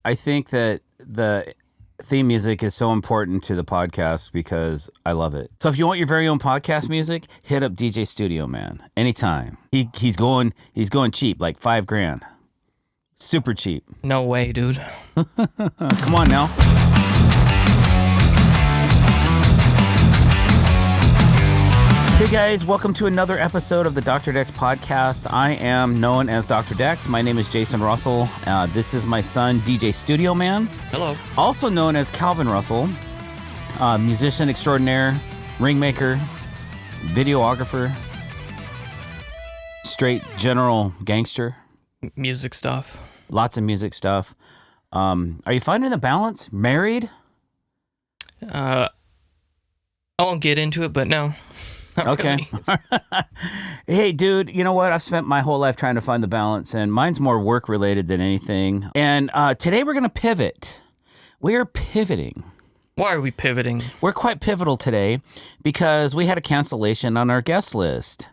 I think that the theme music is so important to the podcast because I love it. So if you want your very own podcast music, hit up DJ Studio Man anytime. He's going cheap, like $5,000. Super cheap. No way, dude. Come on now. Hey guys, welcome to another episode of the Dr. Decks podcast. I am known as Dr. Decks. My name is Jason Russell. This is my son, DJ Studio Man. Hello. Also known as Calvin Russell, musician extraordinaire, ringmaker, videographer, straight general gangster. Music stuff. Lots of music stuff. Are you finding the balance? Married? I won't get into it, but no. Okay. Hey, dude, you know what? I've spent my whole life trying to find the balance, and mine's more work-related than anything. And today we're going to pivot. We are pivoting. Why are we pivoting? We're quite pivotal today because we had a cancellation on our guest list.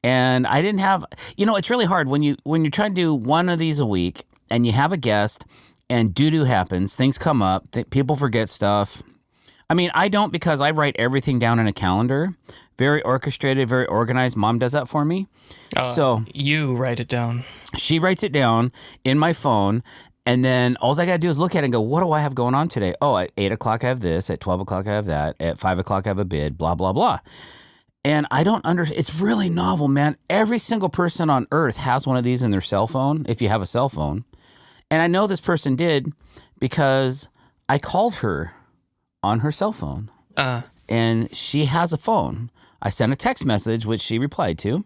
And I didn't have... You know, it's really hard when you're trying to do one of these a week, and you have a guest, and doo-doo happens, things come up, people forget stuff. I mean, I don't because I write everything down in a calendar. Very orchestrated, very organized. Mom does that for me. So you write it down. She writes it down in my phone, and then all I got to do is look at it and go, what do I have going on today? Oh, at 8 o'clock I have this. At 12 o'clock I have that. At 5 o'clock I have a bid, blah, blah, blah. And I don't understand. It's really novel, man. Every single person on earth has one of these in their cell phone, if you have a cell phone. And I know this person did because I called her on her cell phone. And she has a phone. I sent a text message, which she replied to.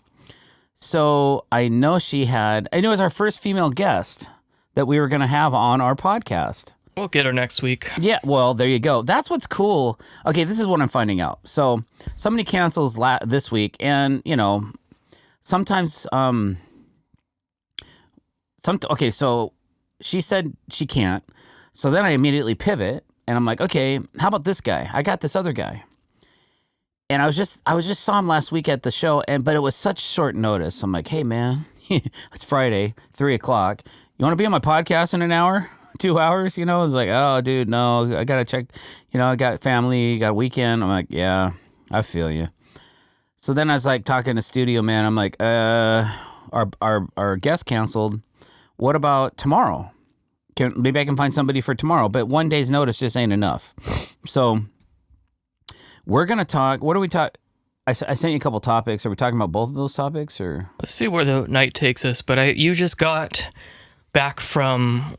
So I know it was our first female guest that we were going to have on our podcast. We'll get her next week. Yeah, well, there you go. That's what's cool. Okay, this is what I'm finding out. So somebody cancels this week, and, you know, sometimes, okay, so she said she can't. So then I immediately pivot. And I'm like, okay, how about this guy? I got this other guy. And I was just saw him last week at the show, but it was such short notice. I'm like, hey man, it's Friday, 3 o'clock. You want to be on my podcast in an hour, 2 hours? You know, it's like, oh dude, no, I gotta check. You know, I got family, got a weekend. I'm like, yeah, I feel you. So then I was like talking to Studio Man. I'm like, our guest canceled. What about tomorrow? Maybe I can find somebody for tomorrow, but one day's notice just ain't enough. So we're going to talk. What do we talk? I sent you a couple topics. Are we talking about both of those topics, or? Let's see where the night takes us. But you just got back from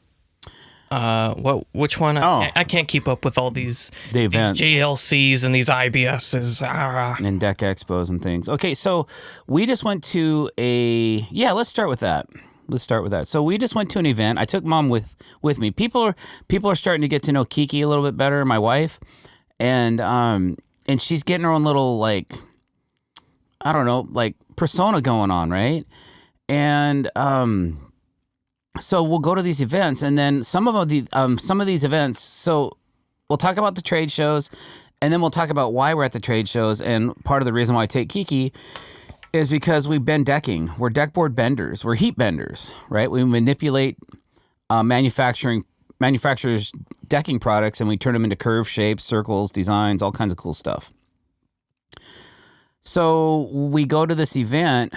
which one? I can't keep up with all the events. These JLCs and these IBSs. And deck expos and things. Okay, so we just went to let's start with that. So we just went to an event. I took Mom with me. People are starting to get to know Kiki a little bit better, my wife, and she's getting her own little, like, I don't know, like persona going on, right? And so we'll go to these events, and then some of these events. So we'll talk about the trade shows, and then we'll talk about why we're at the trade shows, and part of the reason why I take Kiki is because we bend decking. We're deck board benders. We're heat benders, right? We manipulate manufacturers' decking products, and we turn them into curves, shapes, circles, designs, all kinds of cool stuff. So we go to this event,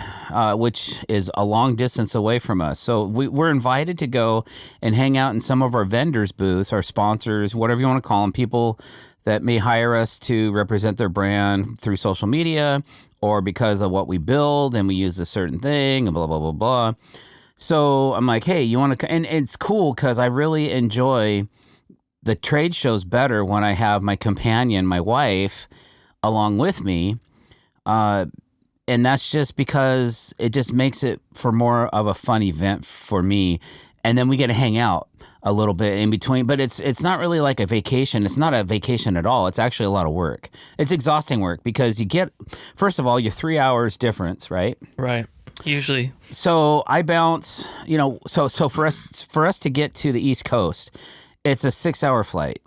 which is a long distance away from us. So we're invited to go and hang out in some of our vendors' booths, our sponsors, whatever you want to call them, people that may hire us to represent their brand through social media, or because of what we build and we use a certain thing and blah, blah, blah, blah. So I'm like, hey, you want to... And it's cool because I really enjoy the trade shows better when I have my companion, my wife, along with me. And that's just because it just makes it for more of a fun event for me. And then we get to hang out a little bit in between. But it's not really like a vacation. It's not a vacation at all. It's actually a lot of work. It's exhausting work because you get, first of all, you're 3 hours difference, right? Right. Usually. So I bounce, you know, so for us to get to the East Coast, it's a 6-hour flight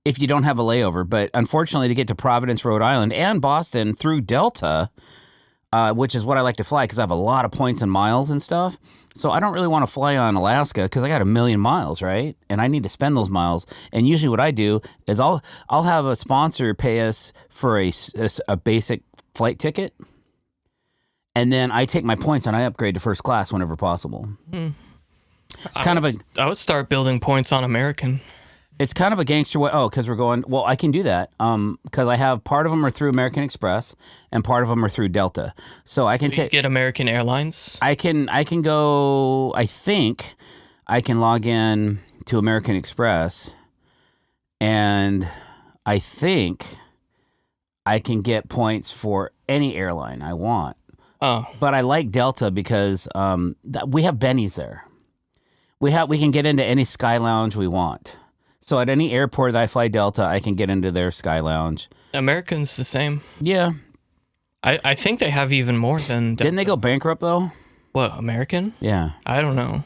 if you don't have a layover. But unfortunately, to get to Providence, Rhode Island and Boston through Delta, which is what I like to fly because I have a lot of points and miles and stuff. So I don't really want to fly on Alaska because I got 1 million miles, right? And I need to spend those miles. And usually what I do is I'll have a sponsor pay us for a basic flight ticket. And then I take my points and I upgrade to first class whenever possible. It's kind of I would start building points on American. It's kind of a gangster way. Oh, because we're going. Well, I can do that. Because I have part of them are through American Express, and part of them are through Delta. So I can get American Airlines. I can go. I think I can log in to American Express, and I think I can get points for any airline I want. Oh, but I like Delta because we have bennies there. We can get into any Sky Lounge we want. So at any airport that I fly Delta, I can get into their Sky Lounge. American's the same. Yeah. I think they have even more than Delta. Didn't they go bankrupt, though? What, American? Yeah. I don't know.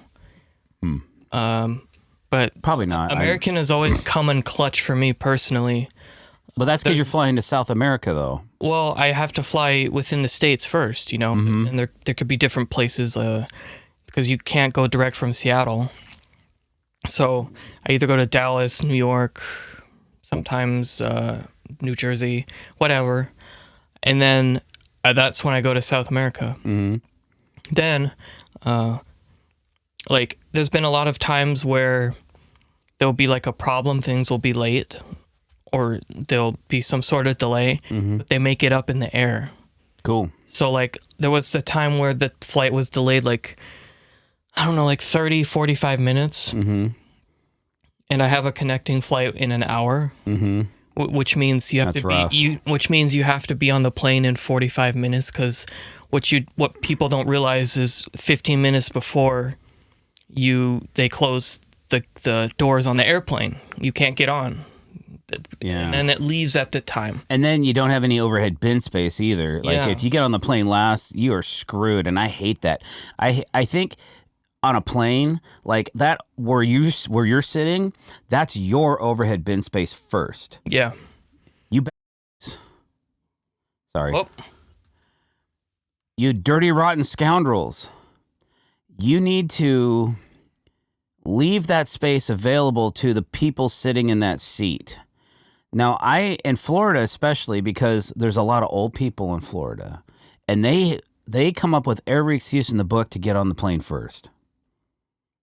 But probably not. American has always come in clutch for me personally. But that's because you're flying to South America, though. Well, I have to fly within the States first, you know? Mm-hmm. And there could be different places because you can't go direct from Seattle. So I either go to Dallas, New York, sometimes New Jersey, whatever. And then that's when I go to South America. Mm-hmm. Then, there's been a lot of times where there'll be like a problem, things will be late, or there'll be some sort of delay, but they make it up in the air. Cool. So, there was a time where the flight was delayed, 30, 45 minutes. Mm-hmm. And I have a connecting flight in an hour, which means you have which means you have to be on the plane in 45 minutes because what people don't realize is 15 minutes before they close the doors on the airplane. You can't get on. Yeah. And it leaves at the time. And then you don't have any overhead bin space either. If you get on the plane last, you are screwed, and I hate that. I think on a plane like that where you're sitting, that's your overhead bin space first. Yeah. Sorry. Oh. You dirty, rotten scoundrels. You need to leave that space available to the people sitting in that seat. Now, in Florida especially, because there's a lot of old people in Florida, and they come up with every excuse in the book to get on the plane first.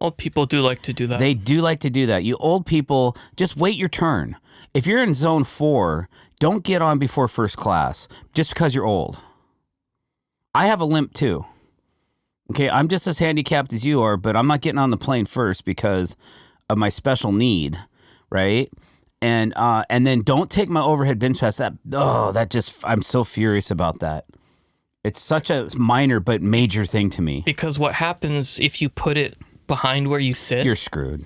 Old people do like to do that. They do like to do that. You old people, just wait your turn. If you're in zone 4, don't get on before first class just because you're old. I have a limp too. Okay, I'm just as handicapped as you are, but I'm not getting on the plane first because of my special need, right? And then don't take my overhead bin space. I'm so furious about that. It's such a minor but major thing to me. Because what happens if you put it behind where you sit? You're screwed.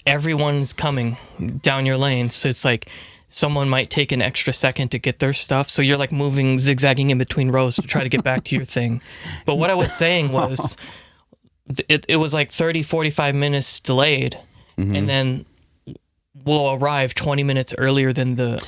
Everyone's coming down your lane, so it's like someone might take an extra second to get their stuff, so you're moving, zigzagging in between rows to try to get back to your thing. But what I was saying was, it was 30, 45 minutes delayed, and then we'll arrive 20 minutes earlier than the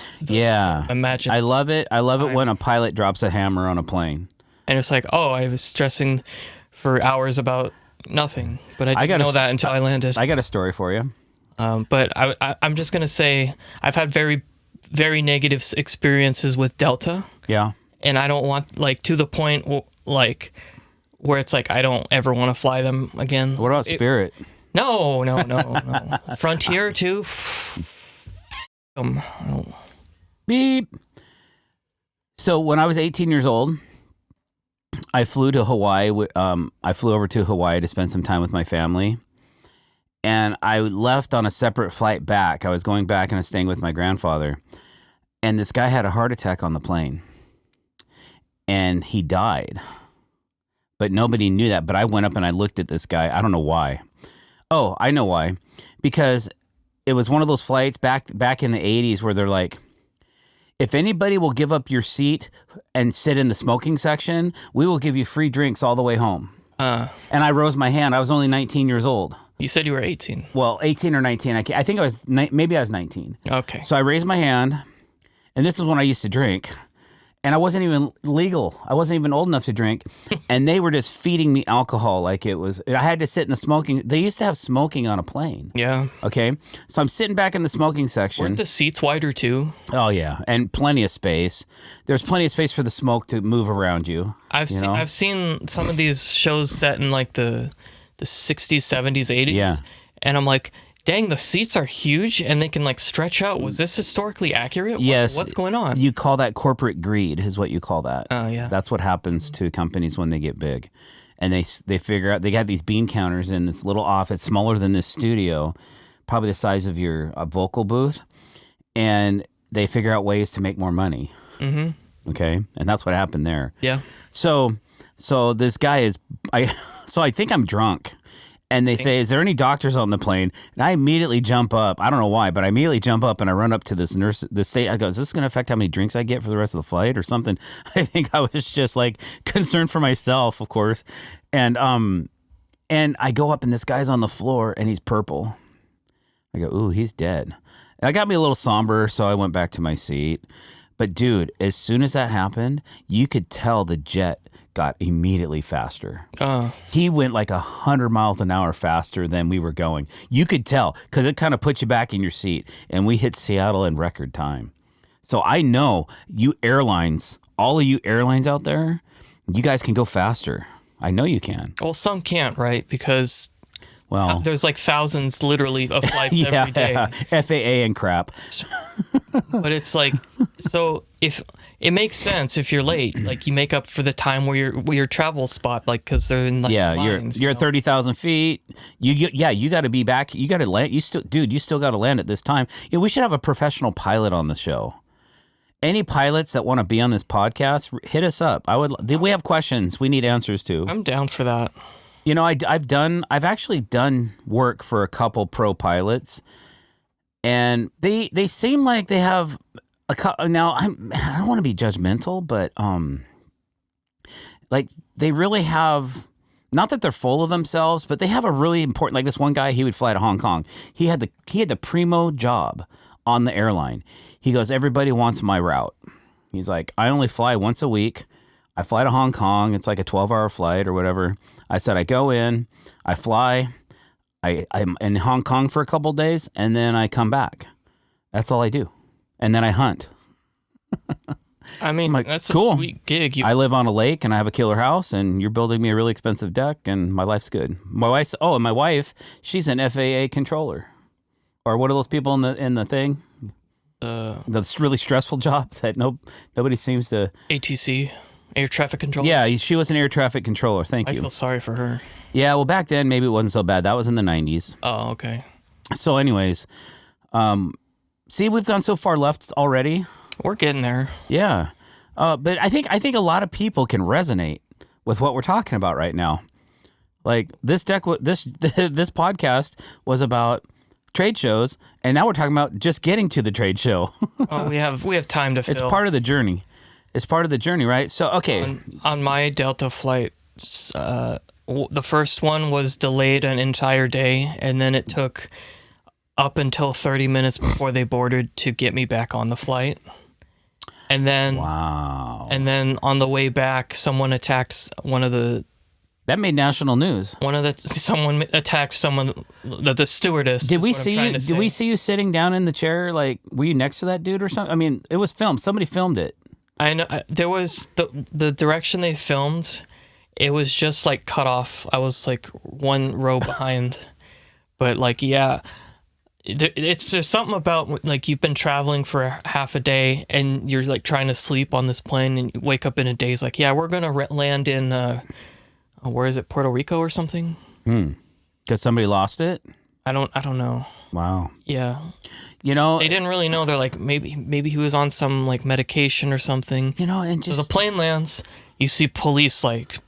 imagine. I love it. I love it when a pilot drops a hammer on a plane. And it's I was stressing for hours about nothing, but I didn't know that until I landed. I got a story for you. But I'm just going to say I've had very, very negative experiences with Delta. Yeah. And I don't want, to the point, where it's I don't ever want to fly them again. What about Spirit? No. Frontier, too? Beep. So when I was 18 years old, I flew to Hawaii. I flew over to Hawaii to spend some time with my family. And I left on a separate flight back. I was going back and I was staying with my grandfather. And this guy had a heart attack on the plane. And he died. But nobody knew that. But I went up and I looked at this guy. I don't know why. Oh, I know why. Because it was one of those flights back in the 80s where they're like, if anybody will give up your seat and sit in the smoking section, we will give you free drinks all the way home. And I rose my hand. I was only 19 years old. You said you were 18. Well, 18 or 19. I think I was, maybe I was 19. Okay. So I raised my hand, and this is when I used to drink. and I wasn't even legal. I wasn't even old enough to drink, and they were just feeding me alcohol like it was. I had to sit in the smoking. They used to have smoking on a plane. Yeah. Okay, so I'm sitting back in the smoking section. Weren't the seats wider too? Oh yeah, and plenty of space. There's plenty of space for the smoke to move around you. I've seen some of these shows set in like the 60s, 70s, 80s. Yeah. And I'm like, dang, the seats are huge and they can like stretch out. Was this historically accurate? Yes. What's going on? You call that corporate greed is what you call that. Oh, yeah. That's what happens to companies when they get big. And they figure out, they got these bean counters in this little office, smaller than this studio, probably the size of your vocal booth. And they figure out ways to make more money. Mm-hmm. Okay? And that's what happened there. Yeah. So this guy is, I think I'm drunk. And they say, is there any doctors on the plane? And I immediately jump up. I don't know why, but I immediately jump up and I run up to this nurse, the state. I go, is this going to affect how many drinks I get for the rest of the flight or something? I think I was just like concerned for myself, of course. And I go up and this guy's on the floor and he's purple. I go, ooh, he's dead. And I got me a little somber, so I went back to my seat. But dude, as soon as that happened, you could tell the jet got immediately faster. He went like 100 miles an hour faster than we were going. You could tell because it kind of put you back in your seat. And we hit Seattle in record time. So I know you airlines, all of you airlines out there, you guys can go faster. I know you can. Well, some can't, right? Because well, there's like thousands literally of flights every day. FAA and crap. But it's like, so if it makes sense if you're late, like you make up for the time where your travel spot, like because they're in like lines, you're at 30,000 feet. You got to be back. You got to land. You still got to land at this time. Yeah, we should have a professional pilot on the show. Any pilots that want to be on this podcast, hit us up. We have questions we need answers to. I'm down for that. You know, I've actually done work for a couple pro pilots, and they seem like they have now I don't want to be judgmental, but like they really have, not that they're full of themselves, but they have a really important, like this one guy, he would fly to Hong Kong. He had the primo job on the airline. He goes, everybody wants my route. He's like, I only fly once a week. I fly to Hong Kong. It's like a 12-hour flight or whatever. I said, I go in, I fly, I'm in Hong Kong for a couple of days, and then I come back. That's all I do. And then I hunt. I mean, like, that's cool. A sweet gig. I live on a lake, and I have a killer house, and you're building me a really expensive deck, and my life's good. My wife, she's an FAA controller. Or what are those people in the thing? That's really stressful job that nobody seems to... ATC. Air traffic controller? Yeah, she was an air traffic controller. Thank you. I feel sorry for her. Yeah, well, back then, maybe it wasn't so bad. That was in the 90s. Oh, okay. So anyways, see, we've gone so far left already. We're getting there. Yeah. But I think a lot of people can resonate with what we're talking about right now. Like, this podcast was about trade shows, and now we're talking about just getting to the trade show. Oh, we have time to fill. It's part of the journey. It's part of the journey, right? So, okay. On my Delta flight, the first one was delayed an entire day, and then it took up until 30 minutes before they boarded to get me back on the flight. And then, wow. And then on the way back, someone attacked one of the... That made national news. Someone attacked the stewardess. Did we see you? Did we see you sitting down in the chair? Like, were you next to that dude or something? I mean, it was filmed. Somebody filmed it. I know there was the direction they filmed. It was just like cut off. I was like one row behind, but like there's something about like you've been traveling for half a day and you're like trying to sleep on this plane and you wake up in a day. It's like, yeah, we're gonna land in where is it, Puerto Rico or something? Because somebody lost it. I don't know. Wow. Yeah. You know, they didn't really know. They're like, maybe he was on some like medication or something. You know, and just so the plane lands, you see police like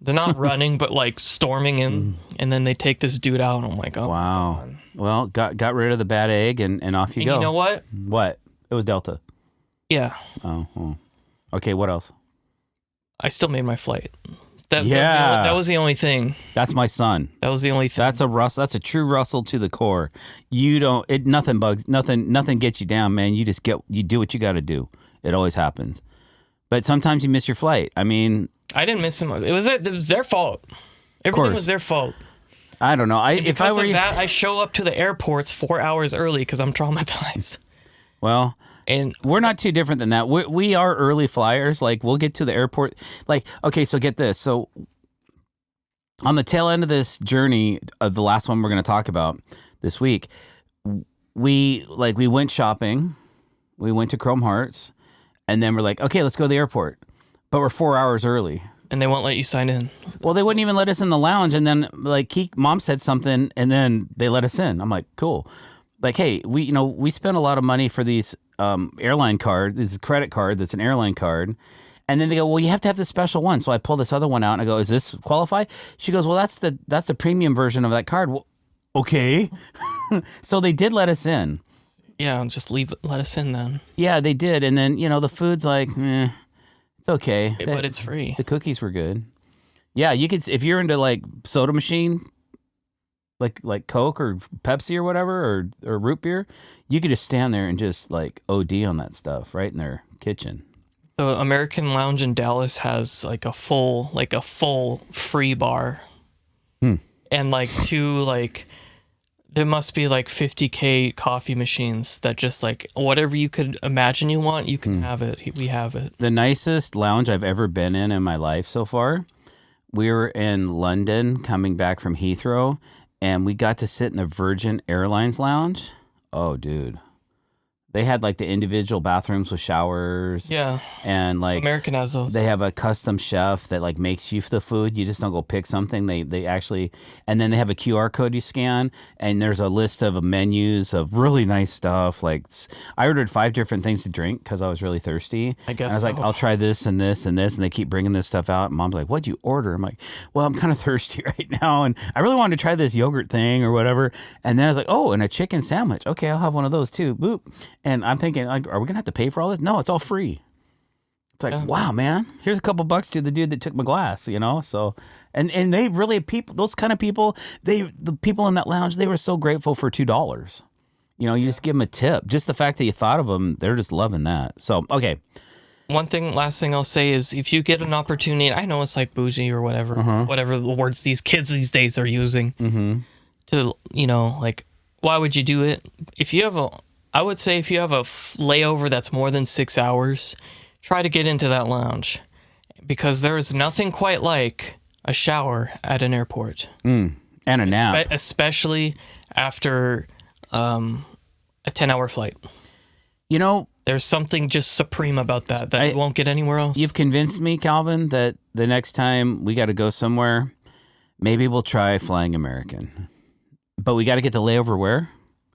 they're not running but like storming in, and then they take this dude out. And I'm like, oh wow. Well, got rid of the bad egg and off you go. You know what? What? It was Delta. Yeah. Oh. Okay. What else? I still made my flight. That was the only thing. That's my son. That was the only thing. That's a true Russell to the core. Nothing gets you down, man. You do what you got to do. It always happens. But sometimes you miss your flight. I mean, I didn't miss them. It was their fault. Everything was their fault. I don't know. If I were that, I show up to the airports 4 hours early because I'm traumatized. Well, and we're not too different than that. We are early flyers. Like, we'll get to the airport. Like, okay, so get this. So on the tail end of this journey of the last one we're going to talk about this week, we went shopping. We went to Chrome Hearts, and then we're like, okay, let's go to the airport. But we're 4 hours early. And they won't let you sign in. Well, they wouldn't even let us in the lounge. And then, like, Mom said something, and then they let us in. I'm like, cool. Like, hey, we spent a lot of money for these airline card, this credit card that's an airline card. And then they go, well, you have to have this special one. So I pull this other one out, and I go, is this qualify? She goes, well, that's a premium version of that card. Well, okay. So they did let us in. Yeah, just let us in then. Yeah, they did. And then, the food's like, it's okay. But it's free. The cookies were good. Yeah, you could, if you're into like soda machine, like Coke or Pepsi or whatever, or root beer, you could just stand there and just like OD on that stuff right in their kitchen. The American Lounge in Dallas has like a full free bar. And like there must be like 50K coffee machines that just like whatever you could imagine you want, you can have it. We have it. The nicest lounge I've ever been in my life so far, we were in London coming back from Heathrow, and we got to sit in the Virgin Airlines lounge. Oh, dude. They had like the individual bathrooms with showers. Yeah. And like American has those. They have a custom chef that like makes you the food. You just don't go pick something. They actually, and then they have a QR code you scan, and there's a list of menus of really nice stuff. Like, I ordered 5 different things to drink because I was really thirsty. I guess and I was like, I'll try this and this and this, and they keep bringing this stuff out. And Mom's like, what'd you order? I'm like, well, I'm kind of thirsty right now, and I really wanted to try this yogurt thing or whatever. And then I was like, oh, and a chicken sandwich. Okay, I'll have one of those too. Boop. And I'm thinking, like, are we gonna have to pay for all this? No, it's all free. It's like, wow, man, here's a couple bucks to the dude that took my glass, So, and they really, those kind of people, the people in that lounge, they were so grateful for $2. You just give them a tip. Just the fact that you thought of them, they're just loving that. So, okay. Last thing I'll say is, if you get an opportunity, I know it's like bougie or whatever, whatever the words these kids these days are using, to, like, why would you do it? I would say if you have a layover that's more than 6 hours, try to get into that lounge, because there's nothing quite like a shower at an airport. And a nap. Especially after a 10-hour flight. There's something just supreme about that you won't get anywhere else. You've convinced me, Calvin, that the next time we got to go somewhere, maybe we'll try flying American. But we got to get the layover where?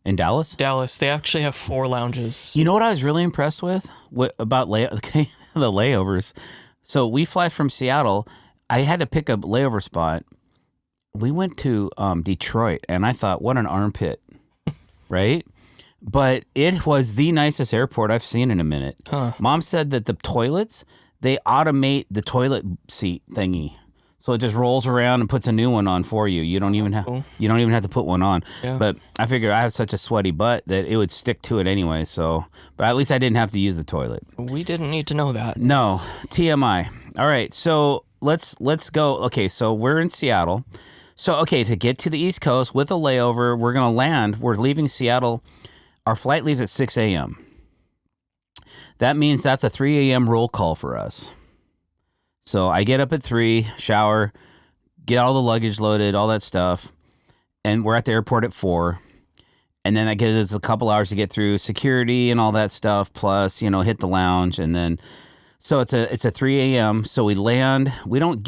In Dallas? Dallas. They actually have 4 lounges. You know what I was really impressed with? About the layovers? So we fly from Seattle. I had to pick a layover spot. We went to Detroit, and I thought, what an armpit, right? But it was the nicest airport I've seen in a minute. Huh. Mom said that the toilets, they automate the toilet seat thingy. So it just rolls around and puts a new one on for you. You don't even have to put one on. Yeah. But I figured I have such a sweaty butt that it would stick to it anyway. So, but at least I didn't have to use the toilet. We didn't need to know that. No, TMI. All right, so let's go. Okay, so we're in Seattle. So okay, to get to the East Coast with a layover, we're gonna land. We're leaving Seattle. Our flight leaves at 6 a.m. That means that's a 3 a.m. roll call for us. So I get up at 3, shower, get all the luggage loaded, all that stuff, and we're at the airport at 4. And then that gives us a couple hours to get through security and all that stuff, plus, hit the lounge. And then, so it's a 3 a.m. So we land. We have a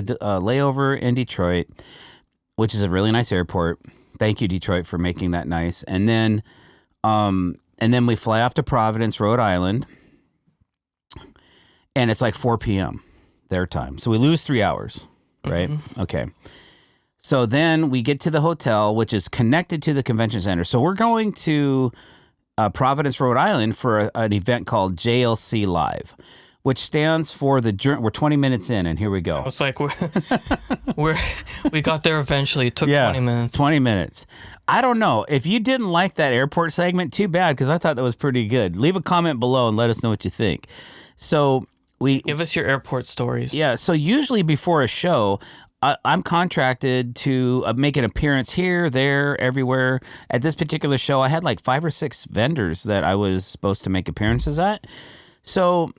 layover in Detroit, which is a really nice airport. Thank you, Detroit, for making that nice. And then we fly off to Providence, Rhode Island. And it's like 4 p.m. their time. So we lose 3 hours, right? Mm-hmm. Okay. So then we get to the hotel, which is connected to the convention center. So we're going to Providence, Rhode Island for an event called JLC Live, which stands for we're 20 minutes in, and here we go. It's like we got there eventually. It took 20 minutes. 20 minutes. I don't know. If you didn't like that airport segment, too bad, because I thought that was pretty good. Leave a comment below and let us know what you think. So give us your airport stories. Yeah. So usually before a show, I'm contracted to make an appearance here, there, everywhere. At this particular show, I had like 5 or 6 vendors that I was supposed to make appearances at. So,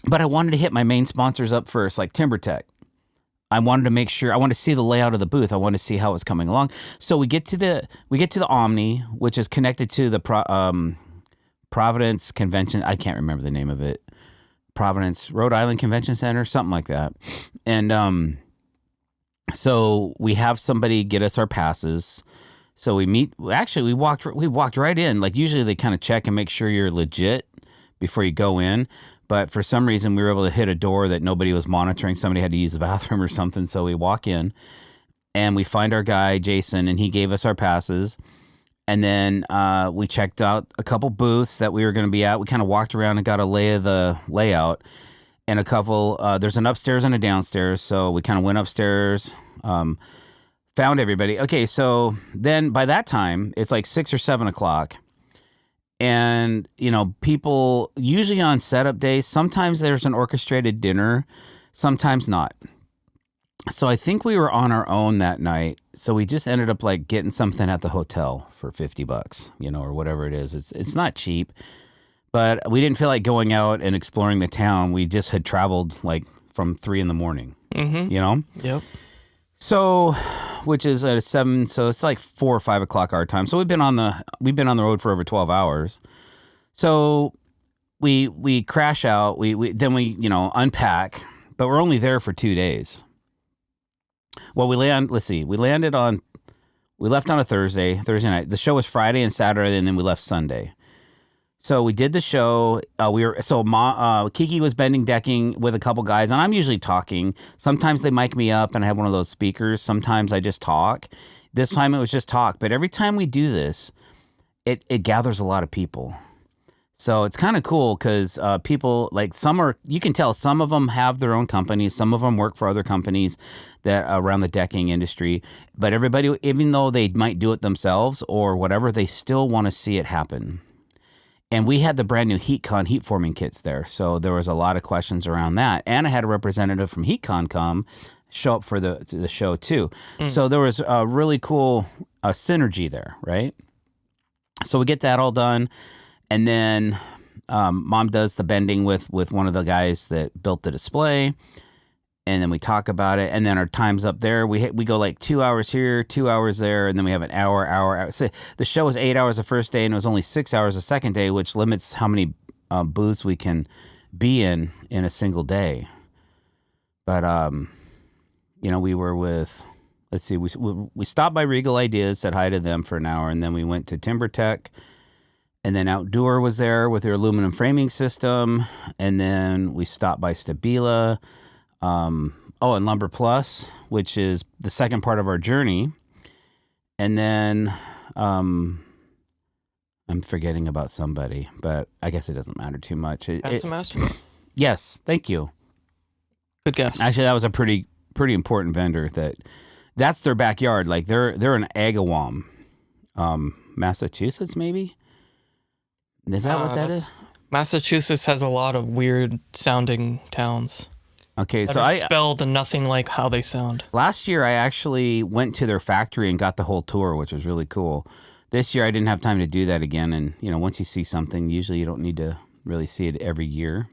but I wanted to hit my main sponsors up first, like TimberTech. I wanted to make sure, I wanted to see the layout of the booth. I wanted to see how it was coming along. So we get to the Omni, which is connected to the Providence Convention. I can't remember the name of it. Providence, Rhode Island Convention Center, something like that. And so we have somebody get us our passes. So we meet. Actually, we walked right in. Like usually they kind of check and make sure you're legit before you go in. But for some reason we were able to hit a door that nobody was monitoring. Somebody had to use the bathroom or something. So we walk in and we find our guy Jason, and he gave us our passes. And then we checked out a couple booths that we were going to be at. We kind of walked around and got a lay of the layout. And a couple, there's an upstairs and a downstairs. So we kind of went upstairs, found everybody. Okay, so then by that time, it's like 6 or 7 o'clock. And, people usually on setup days, sometimes there's an orchestrated dinner, sometimes not. So I think we were on our own that night. So we just ended up like getting something at the hotel for $50, or whatever it is. It's not cheap. But we didn't feel like going out and exploring the town. We just had traveled like from 3 a.m. Yep. So, which is at 7. So it's like 4 or 5 o'clock our time. So we've been on the road for over 12 hours. So we crash out. We unpack. But we're only there for 2 days. Well, we left on a Thursday night. The show was Friday and Saturday, and then we left Sunday. So we did the show. Kiki was bending decking with a couple guys, and I'm usually talking. Sometimes they mic me up, and I have one of those speakers. Sometimes I just talk. This time it was just talk. But every time we do this, it gathers a lot of people. So it's kind of cool because people, like you can tell some of them have their own companies. Some of them work for other companies that around the decking industry. But everybody, even though they might do it themselves or whatever, they still want to see it happen. And we had the brand new HeatCon heat forming kits there. So there was a lot of questions around that. And I had a representative from HeatCon come show up for the show too. So there was a really cool synergy there, right? So we get that all done. And then Mom does the bending with one of the guys that built the display. And then we talk about it. And then our time's up there. We go like 2 hours here, 2 hours there. And then we have an hour. So the show was 8 hours the first day, and it was only 6 hours the second day, which limits how many booths we can be in a single day. But, we were with, let's see, we stopped by Regal Ideas, said hi to them for an hour. And then we went to TimberTech. And then Outdoor was there with their aluminum framing system. And then we stopped by Stabila. And Lumber Plus, which is the second part of our journey. And then I'm forgetting about somebody, but I guess it doesn't matter too much. Master? Yes, thank you. Good guess. Actually, that was a pretty important vendor. That's their backyard. Like they're in Agawam, Massachusetts, maybe. Is that what that is? Massachusetts has a lot of weird sounding towns. Okay, so I spelled nothing like how they sound. Last year, I actually went to their factory and got the whole tour, which was really cool. This year, I didn't have time to do that again. And, once you see something, usually you don't need to really see it every year.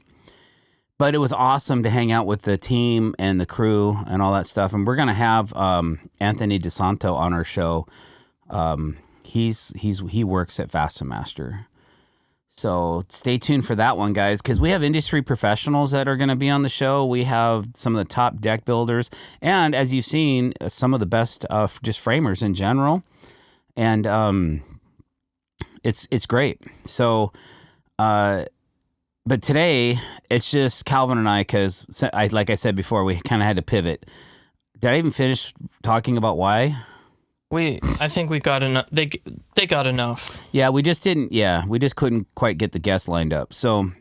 But it was awesome to hang out with the team and the crew and all that stuff. And we're going to have Anthony DeSanto on our show. He works at Fasten Master. So stay tuned for that one, guys, because we have industry professionals that are going to be on the show. We have some of the top deck builders, and as you've seen, some of the best just framers in general. And it's great. So, but today it's just Calvin and I, because like I said before, we kind of had to pivot. Did I even finish talking about why? I think we got enough. They got enough. Yeah, we just didn't. Yeah, we just couldn't quite get the guests lined up. So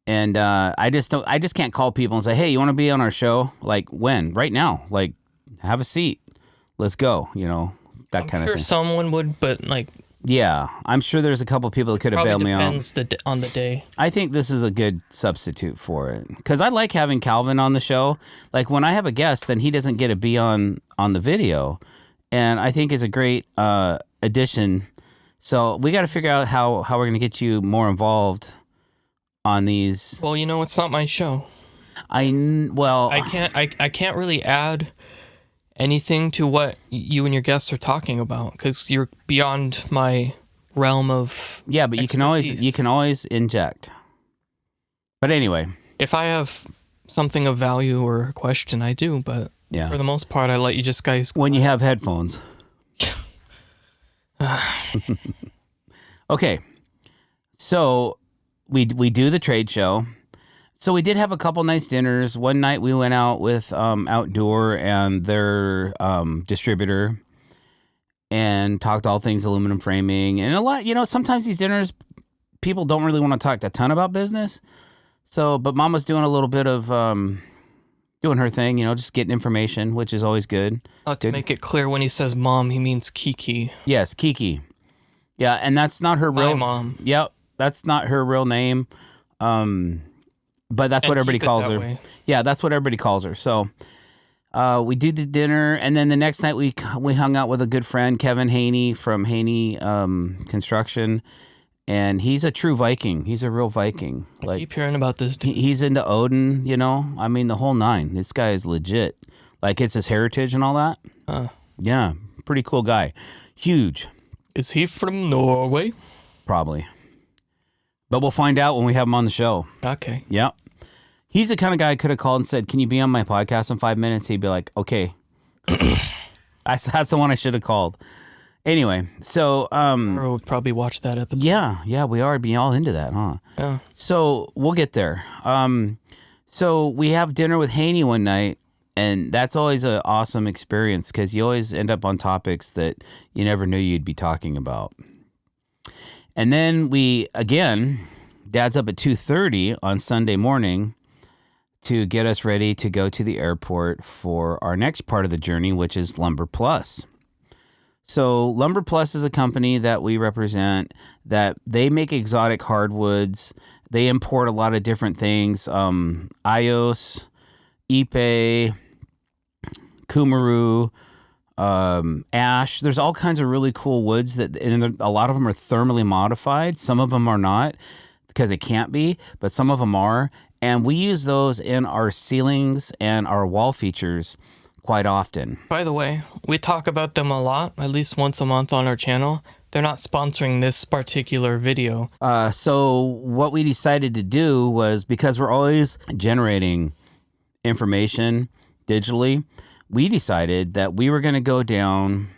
And I just can't call people and say, hey, you want to be on our show? Like, when? Right now. Like, have a seat. Let's go. That kind of thing. I'm sure someone would, but like... Yeah, I'm sure there's a couple people that could have bailed me out. Depends on the day. I think this is a good substitute for it. Because I like having Calvin on the show. Like, when I have a guest, then he doesn't get to be on the video. And I think it's a great addition. So we got to figure out how we're going to get you more involved on these. Well, it's not my show. I can't really add anything to what you and your guests are talking about because you're beyond my realm of but you can always inject. But anyway, if I have something of value or a question, I do. But for the most part, I let you just guys. When you have headphones. Okay, so we do the trade show. So we did have a couple nice dinners. One night we went out with Outdoor and their distributor and talked all things aluminum framing. And a lot, sometimes these dinners, people don't really want to talk a ton about business. So, but Mama's doing a little bit of doing her thing, just getting information, which is always good. To make it clear, when he says mom, he means Kiki. Yes, Kiki. Yeah, and that's not her real... My mom. Yep, that's not her real name. But that's what everybody calls her. Way. Yeah, that's what everybody calls her. So we did the dinner, and then the next night we hung out with a good friend, Kevin Haney from Haney Construction, and he's a true Viking. He's a real Viking. I keep hearing about this dude. He's into Odin, I mean, the whole nine. This guy is legit. Like, it's his heritage and all that. Yeah, pretty cool guy. Huge. Is he from Norway? Probably. But we'll find out when we have him on the show. Okay. Yeah. He's the kind of guy I could have called and said, can you be on my podcast in 5 minutes? He'd be like, okay. That's the one I should have called. Anyway, so... we'll probably watch that episode. Yeah, we are being all into that, huh? Yeah. So we'll get there. So we have dinner with Haney one night, and that's always an awesome experience because you always end up on topics that you never knew you'd be talking about. And then Dad's up at 2:30 on Sunday morning to get us ready to go to the airport for our next part of the journey, which is Lumber Plus. So Lumber Plus is a company that we represent that they make exotic hardwoods. They import a lot of different things, Ios, Ipe, Kumaru, ash. There's all kinds of really cool woods and a lot of them are thermally modified. Some of them are not because they can't be, but some of them are. And we use those in our ceilings and our wall features quite often. By the way, we talk about them a lot, at least once a month on our channel. They're not sponsoring this particular video. So what we decided to do was, because we're always generating information digitally, we decided that we were going to go down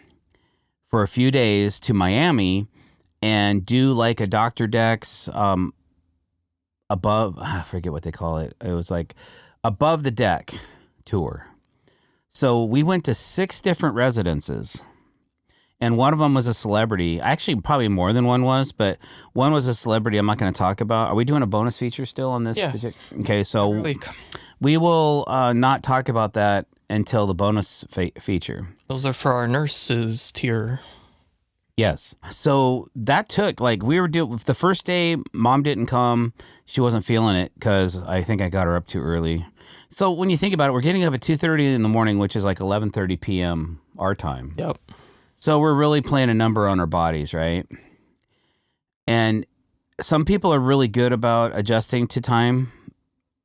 for a few days to Miami and do like a drdecks above, I forget what they call it. It was like above the deck tour. So we went to 6 different residences, and one of them was a celebrity. Actually, probably more than one was, but one was a celebrity I'm not going to talk about. Are we doing a bonus feature still on this? Yeah. Okay, so we will not talk about that until the bonus feature. Those are for our nurses tier. Yes. So that took, we were doing, the first day, Mom didn't come. She wasn't feeling it because I think I got her up too early. So when you think about it, we're getting up at 2:30 in the morning, which is like 11:30 p.m. our time. Yep. So we're really playing a number on our bodies, right? And some people are really good about adjusting to time,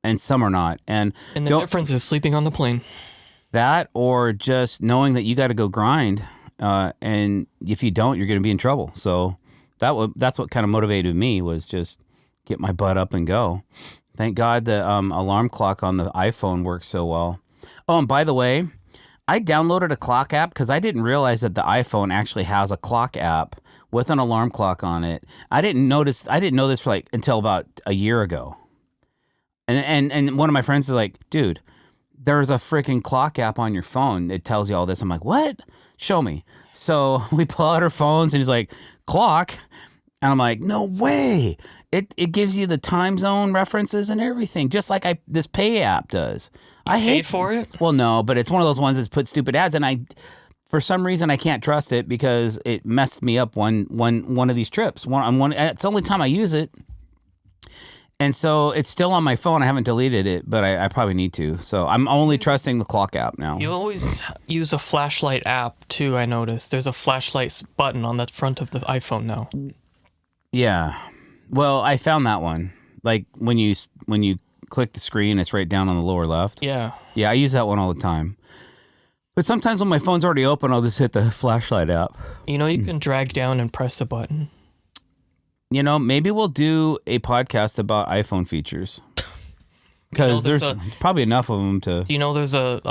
and some are not. And the difference is sleeping on the plane. That, or just knowing that you got to go grind, and if you don't, you're going to be in trouble. So that's what kind of motivated me, was just get my butt up and go. Thank God the alarm clock on the iPhone works so well. Oh, and by the way, I downloaded a clock app because I didn't realize that the iPhone actually has a clock app with an alarm clock on it. I didn't know this for until about a year ago. And one of my friends is like, dude, there's a freaking clock app on your phone. It tells you all this. I'm like, what? Show me. So we pull out our phones and he's like, clock. And I'm like, no way. It gives you the time zone references and everything, just like this Pay app does. I hate for it. Well, no, but it's one of those ones that's put stupid ads, and for some reason I can't trust it because it messed me up one of these trips. It's the only time I use it. And so it's still on my phone. I haven't deleted it, but I probably need to. So I'm only trusting the clock app now. You always use a flashlight app too, I noticed. There's a flashlight button on the front of the iPhone now. Yeah. Well, I found that one. Like when you click the screen, it's right down on the lower left. Yeah. Yeah, I use that one all the time. But sometimes when my phone's already open, I'll just hit the flashlight app. You can drag down and press the button. Maybe we'll do a podcast about iPhone features. Because there's probably enough of them to... Do you know there's a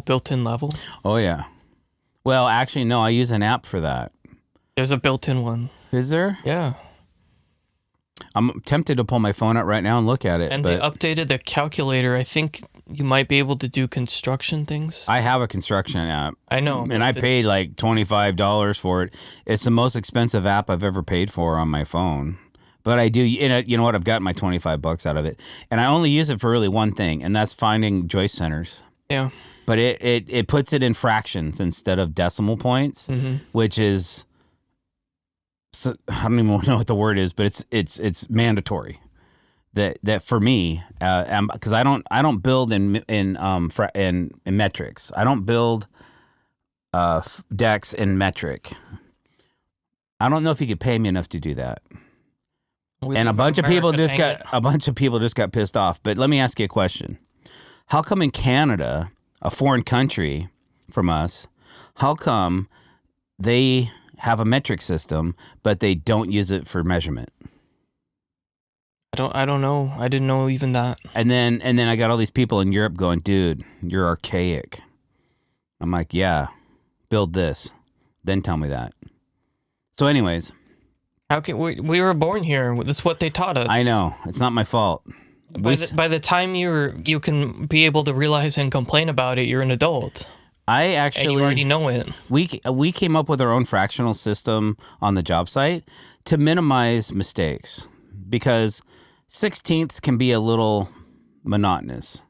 built-in level? Oh, yeah. Well, actually, no, I use an app for that. There's a built-in one. Is there? Yeah. I'm tempted to pull my phone out right now and look at it. And they updated the calculator. I think you might be able to do construction things. I have a construction app. I know. And I paid like $25 for it. It's the most expensive app I've ever paid for on my phone. But I do, you know what? I've gotten my $25 out of it. And I only use it for really one thing, and that's finding joist centers. Yeah. But it puts it in fractions instead of decimal points, which is... So, I don't even know what the word is, but it's mandatory that for me, because I don't build in metrics. I don't build decks in metric. I don't know if you could pay me enough to do that. And a bunch of people just got pissed off. But let me ask you a question: how come in Canada, a foreign country from us, how come they have a metric system, but they don't use it for measurement? I don't know. I didn't know even that. And then I got all these people in Europe going, dude, you're archaic. I'm like, yeah, build this, then tell me that. So anyways. How can we were born here. That's what they taught us. I know. It's not my fault. By the time you can be able to realize and complain about it, you're an adult. And you already know it. We came up with our own fractional system on the job site to minimize mistakes, because 16ths can be a little monotonous.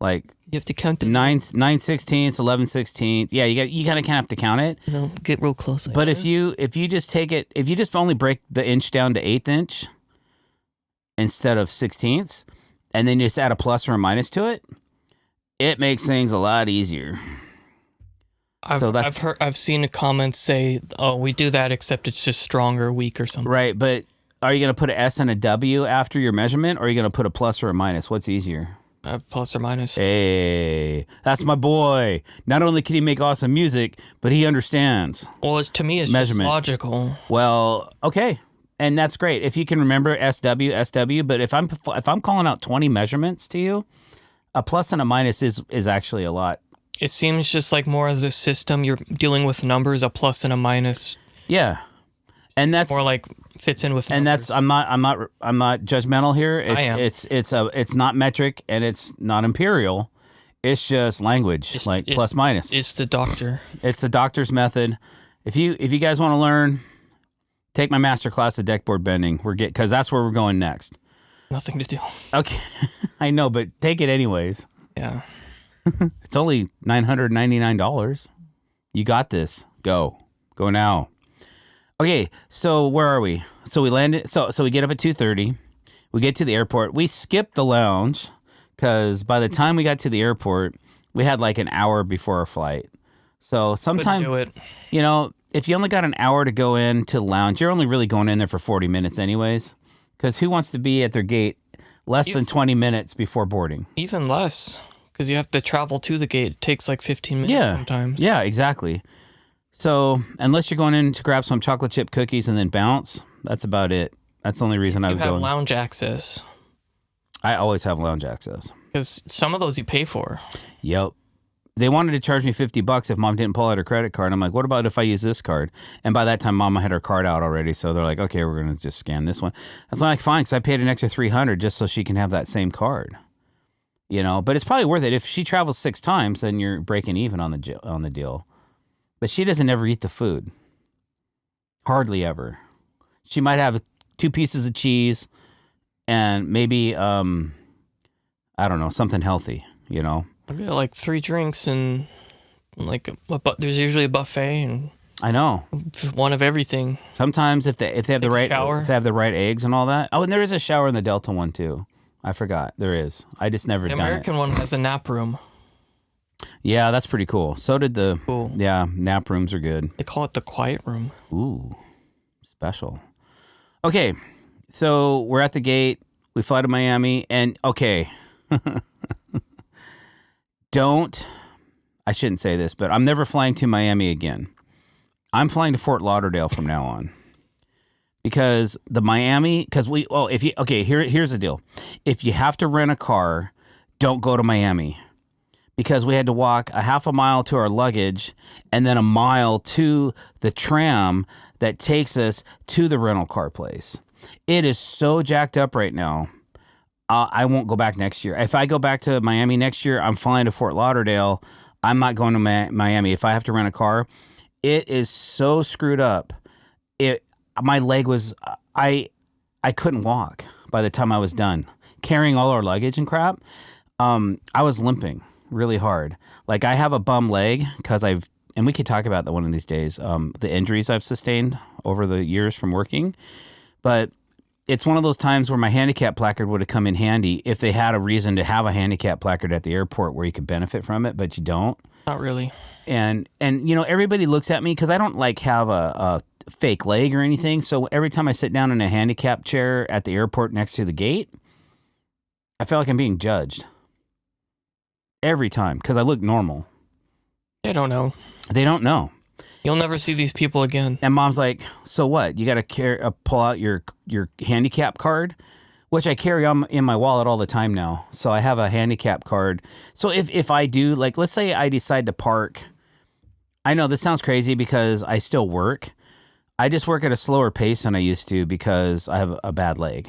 Like you have to count the 9/16ths, 11/16ths. Yeah, you kind of have to count it. Get real close. But if you just only break the inch down to 1/8 inch instead of 16ths, and then you just add a plus or a minus to it, it makes things a lot easier. I've seen a comment say, "Oh, we do that, except it's just strong or weak or something." Right, but are you going to put an S and a W after your measurement, or are you going to put a plus or a minus? What's easier? Plus or minus. Hey, that's my boy. Not only can he make awesome music, but he understands. Well, to me, it's measurement. Just logical. Well, okay, and that's great if you can remember SW. But if I'm calling out 20 measurements to you, a plus and a minus is actually a lot. It seems just like more as a system. You're dealing with numbers, a plus and a minus. Yeah, and that's more like fits in with. And numbers. that's I'm not judgmental here. I am. It's not metric and it's not imperial. It's just language, it's plus minus. It's the doctor. It's the doctor's method. If you guys want to learn, take my master class of deckboard bending. Because that's where we're going next. Nothing to do. Okay, I know, but take it anyways. Yeah. It's only $999. You got this. Go now. Okay, so where are we? So we landed. So we get up at 2:30. We get to the airport. We skip the lounge because by the time we got to the airport, we had like an hour before our flight. So sometime, if you only got an hour to go in to the lounge, you're only really going in there for 40 minutes anyways. Because who wants to be at their gate less than 20 minutes before boarding? Even less. Because you have to travel to the gate. It takes like 15 minutes sometimes. Yeah, exactly. So unless you're going in to grab some chocolate chip cookies and then bounce, that's about it. That's the only reason I would go. You have lounge access. I always have lounge access. Because some of those you pay for. Yep. They wanted to charge me $50 if Mom didn't pull out her credit card. I'm like, what about if I use this card? And by that time, Mama had her card out already. So they're like, okay, we're going to just scan this one. I was like, fine, because I paid an extra $300 just so she can have that same card. But it's probably worth it. If she travels 6 times, then you're breaking even on the deal. But she doesn't ever eat the food. Hardly ever. She might have 2 pieces of cheese, and maybe I don't know, something healthy. You know, I get like 3 drinks and like there's usually a buffet and. I know. One of everything. Sometimes if they have the right shower. If they have the right eggs and all that. Oh, and there is a shower in the Delta one too. I forgot. There is. I just never done it. The American one has a nap room. Yeah, that's pretty cool. So did the Yeah, nap rooms are good. They call it the quiet room. Ooh. Special. Okay. So, we're at the gate. We fly to Miami and okay. I shouldn't say this, but I'm never flying to Miami again. I'm flying to Fort Lauderdale from now on because here's the deal. If you have to rent a car, don't go to Miami because we had to walk a half a mile to our luggage and then a mile to the tram that takes us to the rental car place. It is so jacked up right now. I won't go back next year. If I go back to Miami next year, I'm flying to Fort Lauderdale. I'm not going to Miami. If I have to rent a car, it is so screwed up. My leg was, I couldn't walk by the time I was done. Carrying all our luggage and crap, I was limping really hard. Like I have a bum leg because and we could talk about that one of these days, the injuries I've sustained over the years from working. But it's one of those times where my handicap placard would have come in handy if they had a reason to have a handicap placard at the airport where you could benefit from it, but you don't. Not really. And you know, everybody looks at me because I don't like have a fake leg or anything. So every time I sit down in a handicap chair at the airport next to the gate, I feel like I'm being judged. Every time because I look normal. They don't know. They don't know. You'll never see these people again. And Mom's like, so what? You got to pull out your handicap card, which I carry on in my wallet all the time now. So I have a handicap card. So if I do, like, let's say I decide to park. I know this sounds crazy because I still work. I just work at a slower pace than I used to because I have a bad leg.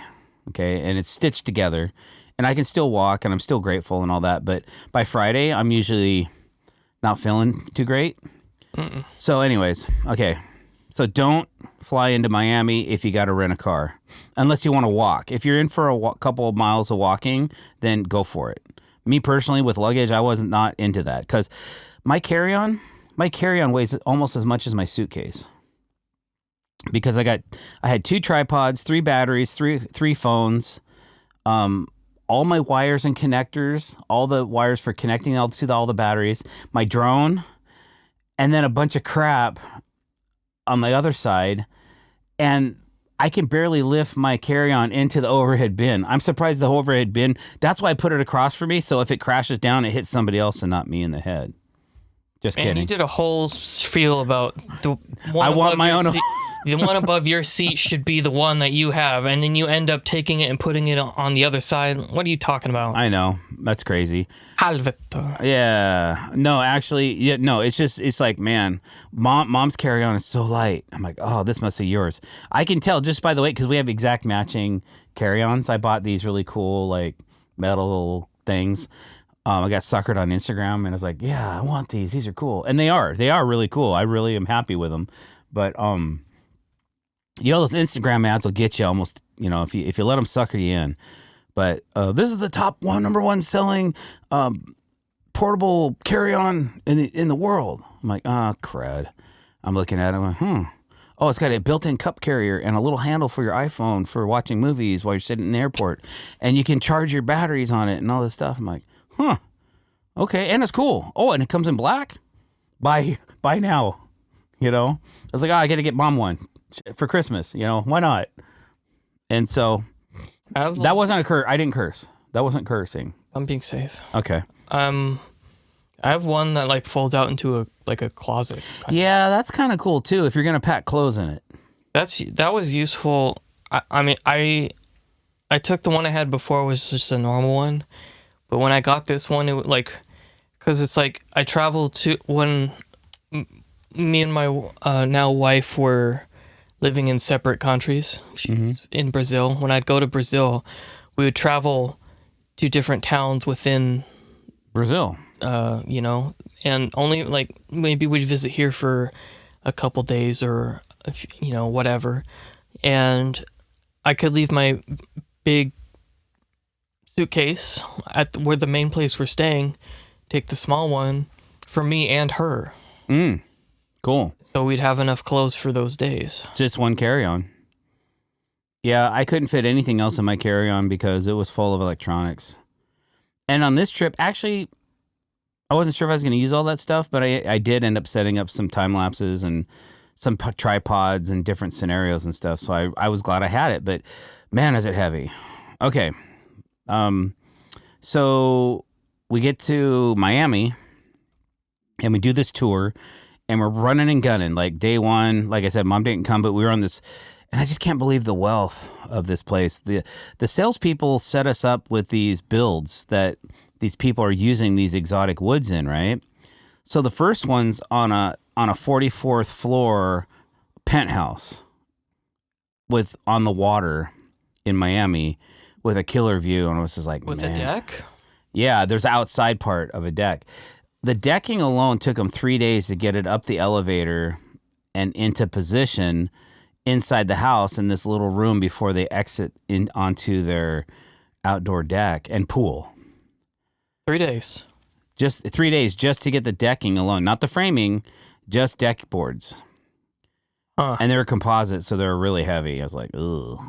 Okay. And it's stitched together and I can still walk and I'm still grateful and all that. But by Friday, I'm usually not feeling too great. Mm-mm. So anyways, okay. So don't fly into Miami if you got to rent a car, unless you want to walk. If you're in for a couple of miles of walking, then go for it. Me personally, with luggage, I wasn't not into that because my carry-on weighs almost as much as my suitcase. Because I had 2 tripods, 3 batteries, three phones, all my wires and connectors, all the wires for connecting all the batteries, my drone, and then a bunch of crap on the other side, and I can barely lift my carry-on into the overhead bin. I'm surprised the overhead bin, that's why I put it across for me, so if it crashes down, it hits somebody else and not me in the head. Just kidding. And you did a whole spiel about the one I want my own. The one above your seat should be the one that you have, and then you end up taking it and putting it on the other side. What are you talking about? I know. That's crazy. Helvete. Yeah. No, actually, yeah, no, it's like, man, mom's carry-on is so light. I'm like, oh, this must be yours. I can tell just by the way, because we have exact matching carry-ons. I bought these really cool, like, metal things. I got suckered on Instagram, and I was like, yeah, I want these. These are cool. And they are really cool. I really am happy with them. But, you know, those Instagram ads will get you almost, you know, if you let them sucker you in. But this is the top number one selling portable carry-on in the world. I'm like, crud. I'm looking at it. I'm like, Oh, it's got a built-in cup carrier and a little handle for your iPhone for watching movies while you're sitting in the airport. And you can charge your batteries on it and all this stuff. I'm like, okay. And it's cool. Oh, and it comes in black? Buy now. You know? I was like, I got to get Mom one for Christmas. You know, why not? And so that wasn't a curse. I didn't curse. That wasn't cursing. I'm being safe. Okay. I have one that like folds out into a closet. Yeah, that's kind of cool too. If you're gonna pack clothes in it. That was useful. I mean, I took the one I had before was just a normal one, but when I got this one, it like, because it's like I traveled to when me and my now wife were living in separate countries. She's in Brazil. When I'd go to Brazil, we would travel to different towns within Brazil. You know, and only like maybe we'd visit here for a couple days or, you know, whatever. And I could leave my big suitcase at where the main place we're staying, take the small one for me and her. Cool. So we'd have enough clothes for those days. Just one carry-on. Yeah, I couldn't fit anything else in my carry-on because it was full of electronics. And on this trip, actually, I wasn't sure if I was going to use all that stuff, but I did end up setting up some time lapses and some tripods and different scenarios and stuff. So I was glad I had it, but man, is it heavy. Okay. So we get to Miami and we do this tour and we're running and gunning. Like day one, like I said, Mom didn't come, but we were on this, and I just can't believe the wealth of this place. The salespeople set us up with these builds that these people are using these exotic woods in, right? So the first one's on a 44th floor penthouse on the water in Miami with a killer view, and I was just like, with a deck? Yeah, there's an outside part of a deck. The decking alone took them 3 days to get it up the elevator and into position inside the house in this little room before they exit onto their outdoor deck and pool. 3 days. Just 3 days just to get the decking alone, not the framing, just deck boards. Huh. And they were composite, so they were really heavy. I was like, ugh,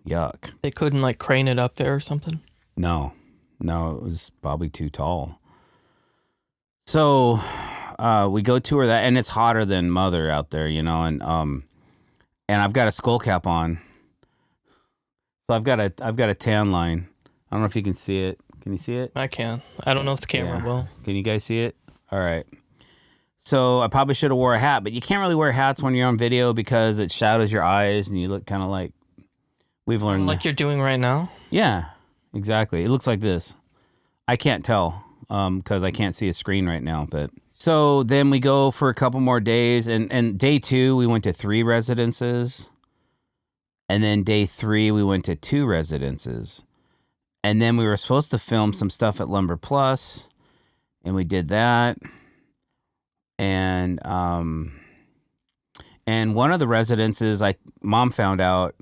yuck. They couldn't like crane it up there or something? No, it was probably too tall. So we go tour that, and it's hotter than mother out there, you know, and I've got a skull cap on. So I've got a tan line. I don't know if you can see it. Can you see it? I can. I don't know if the camera will. Can you guys see it? All right. So I probably should have wore a hat, but you can't really wear hats when you're on video because it shadows your eyes and you look kind of like we've learned. Like you're doing right now? Yeah, exactly. It looks like this. I can't tell because I can't see a screen right now. But so then we go for a couple more days, and day 2 we went to 3 residences, and then day 3 we went to 2 residences. And then we were supposed to film some stuff at Lumber Plus, and we did that. And one of the residences, Mom found out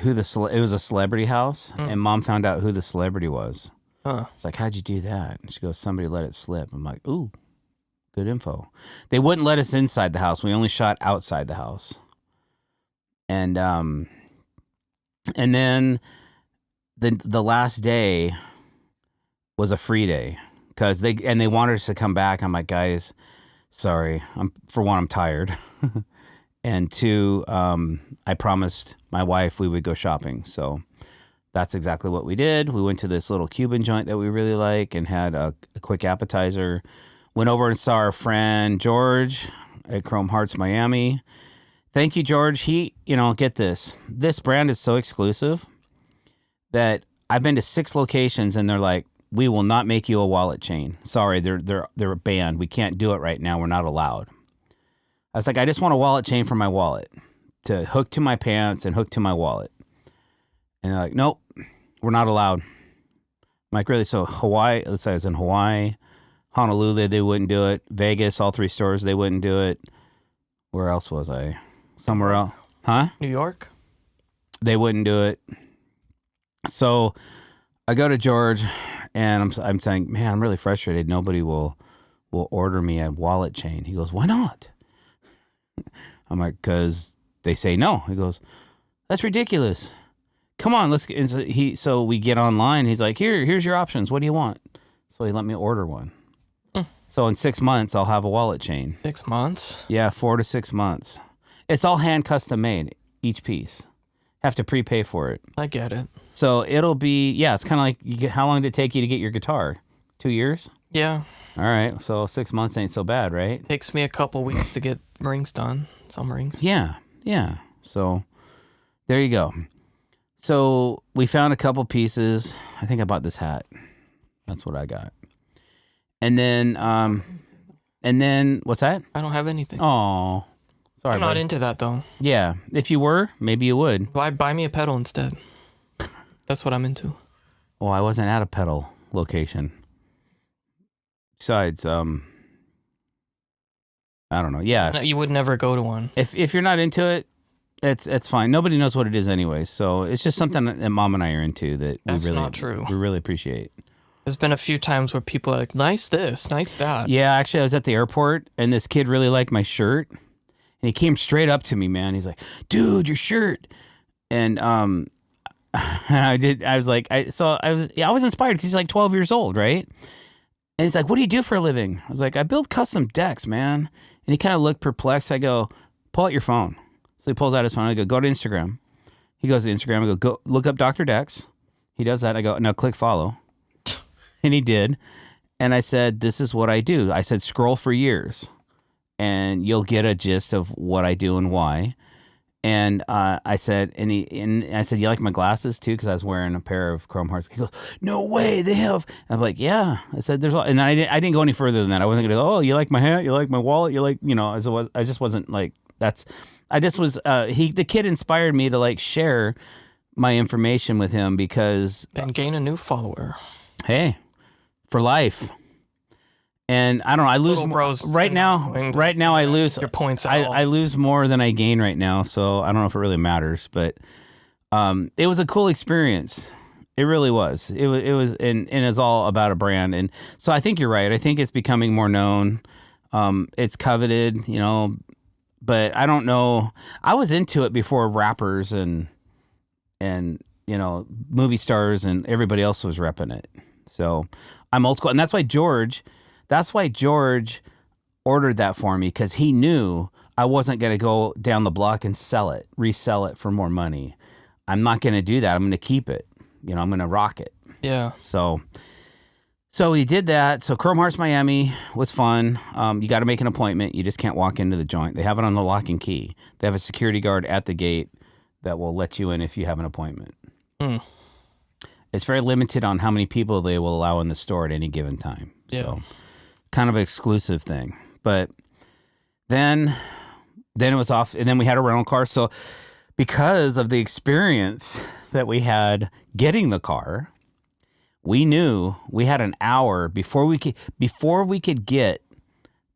who it was a celebrity house, and Mom found out who the celebrity was. Huh. It's like, how'd you do that? And she goes, somebody let it slip. I'm like, ooh, good info. They wouldn't let us inside the house. We only shot outside the house. And then the last day was a free day because they wanted us to come back. I'm like, guys, sorry. I'm tired. And 2, I promised my wife we would go shopping. So that's exactly what we did. We went to this little Cuban joint that we really like and had a quick appetizer. Went over and saw our friend George at Chrome Hearts Miami. Thank you, George. He, get this. This brand is so exclusive that I've been to 6 locations and they're like, we will not make you a wallet chain. Sorry, they're banned. We can't do it right now. We're not allowed. I was like, I just want a wallet chain for my wallet to hook to my pants and hook to my wallet. And they're like, nope, we're not allowed. I'm like, really? So Hawaii, let's say I was in Hawaii, Honolulu, they wouldn't do it. Vegas, all 3 stores, they wouldn't do it. Where else was I? Somewhere else. Huh? New York? They wouldn't do it. So I go to George and I'm saying, man, I'm really frustrated. Nobody will order me a wallet chain. He goes, why not? I'm like, because they say no. He goes, that's ridiculous. Come on, let's get. So we get online. He's like, here's your options. What do you want? So he let me order one. So in 6 months, I'll have a wallet chain. 6 months? Yeah, 4 to 6 months. It's all hand custom made, each piece. Have to prepay for it. I get it. So it'll be, it's kind of like, how long did it take you to get your guitar? 2 years? Yeah. All right, so 6 months ain't so bad, right? Takes me a couple weeks to get rings done. Some rings. Yeah. So there you go. So we found a couple pieces. I think I bought this hat. That's what I got. And then what's that? I don't have anything. Oh, sorry. I'm not into that though. Yeah, if you were, maybe you would. Buy me a pedal instead. That's what I'm into. Well, I wasn't at a pedal location. Besides, I don't know. Yeah, You would never go to one. If you're not into it, It's fine. Nobody knows what it is anyway, so it's just something that Mom and I are into that That's not true. We really appreciate. There's been a few times where people are like, nice this, nice that. Yeah, actually, I was at the airport, and this kid really liked my shirt, and he came straight up to me, man. He's like, dude, your shirt. And I was inspired because he's like 12 years old, right? And he's like, what do you do for a living? I was like, I build custom decks, man. And he kind of looked perplexed. I go, pull out your phone. So he pulls out his phone. I go to Instagram. He goes to Instagram. I go look up drdecks. He does that. I go, now click follow. And he did. And I said, this is what I do. I said, scroll for years and you'll get a gist of what I do and why. And I said, I said, you like my glasses too? Because I was wearing a pair of Chrome Hearts. He goes, no way, they have. I'm like, yeah. I said, there's, and I didn't go any further than that. I wasn't gonna go, oh, you like my hat? You like my wallet? You like, I just wasn't like, the kid inspired me to like share my information with him because. And gain a new follower. Hey, for life. And I don't know. I lose right now. Right now, I lose your points. I lose more than I gain right now. So I don't know if it really matters, but it was a cool experience. It really was. It was, and it's all about a brand. And so I think you're right. I think it's becoming more known. It's coveted, but I don't know. I was into it before rappers and movie stars and everybody else was repping it. So I'm old school, and that's why George ordered that for me because he knew I wasn't going to go down the block and resell it for more money. I'm not going to do that. I'm going to keep it. I'm going to rock it. Yeah. So he did that. So Chrome Hearts Miami was fun. You got to make an appointment. You just can't walk into the joint. They have it on the lock and key. They have a security guard at the gate that will let you in if you have an appointment. It's very limited on how many people they will allow in the store at any given time. Yeah. So kind of an exclusive thing. But then it was off, and then we had a rental car. So because of the experience that we had getting the car, we knew we had an hour before we could get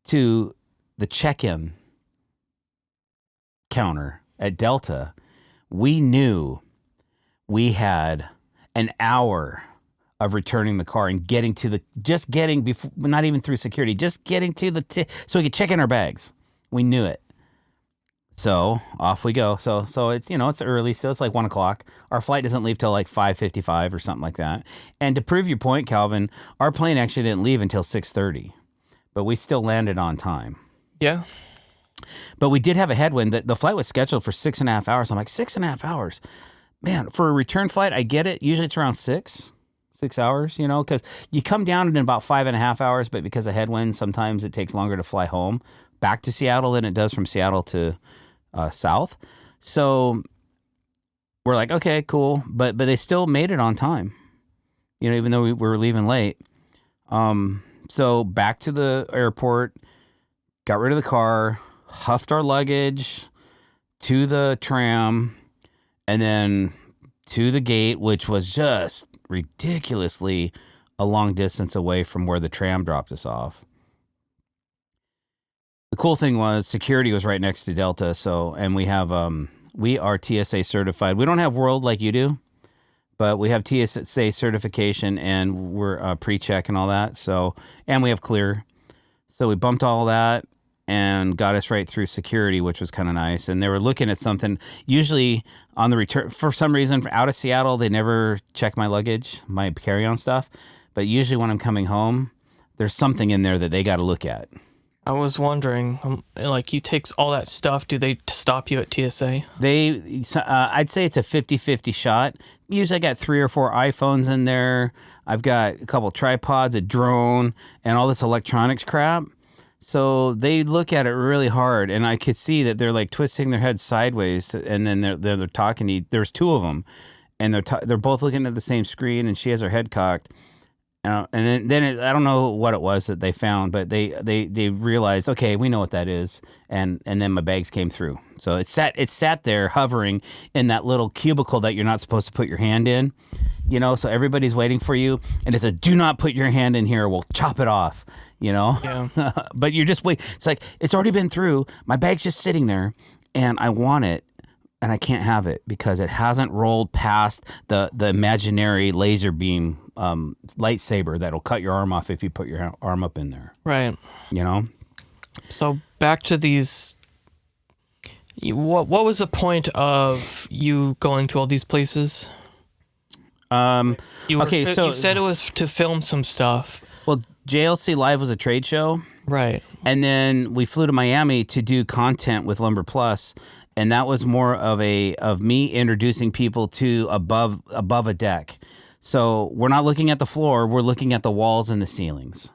to the check-in counter at Delta. We knew we had an hour of returning the car and getting to not even through security, just getting to so we could check in our bags. We knew it. So off we go. So it's, it's early still. It's like 1:00. Our flight doesn't leave till like 5:55 or something like that. And to prove your point, Calvin, our plane actually didn't leave until 6:30, but we still landed on time. Yeah. But we did have a headwind. The flight was scheduled for 6.5 hours. I'm like, 6.5 hours? Man, for a return flight, I get it. Usually it's around 6 hours, because you come down in about 5.5 hours, but because of headwind, sometimes it takes longer to fly home back to Seattle than it does from Seattle to south. So we're like, okay, cool. But they still made it on time, even though we were leaving late. So back to the airport, got rid of the car, huffed our luggage to the tram, and then to the gate, which was just ridiculously a long distance away from where the tram dropped us off. The cool thing was security was right next to Delta. And we are TSA certified. We don't have World like you do, but we have TSA certification and we're pre-check and all that. And we have clear. So we bumped all that and got us right through security, which was kind of nice. And they were looking at something. Usually on the return, for some reason, out of Seattle, they never check my luggage, my carry-on stuff. But usually when I'm coming home, there's something in there that they got to look at. I was wondering, you take all that stuff, do they stop you at TSA? I'd say it's a 50-50 shot. Usually I got 3 or 4 iPhones in there. I've got a couple tripods, a drone, and all this electronics crap. So they look at it really hard, and I could see that they're like twisting their heads sideways, and then they're talking to you. There's 2 of them, and they're both looking at the same screen, and she has her head cocked. And then I don't know what it was that they found, but they realized, okay, we know what that is, and then my bags came through. So it sat there hovering in that little cubicle that you're not supposed to put your hand in, So everybody's waiting for you, and it says, "Do not put your hand in here, or we'll chop it off." Yeah. But you're just wait. It's like it's already been through. My bag's just sitting there, and I want it, and I can't have it because it hasn't rolled past the imaginary laser beam lightsaber that'll cut your arm off if you put your arm up in there. Right. You know? So back to these. What was the point of you going to all these places? So you said it was to film some stuff. Well, JLC Live was a trade show. Right. And then we flew to Miami to do content with Lumber Plus, and that was more of me introducing people to above a deck. So we're not looking at the floor, we're looking at the walls and the ceilings.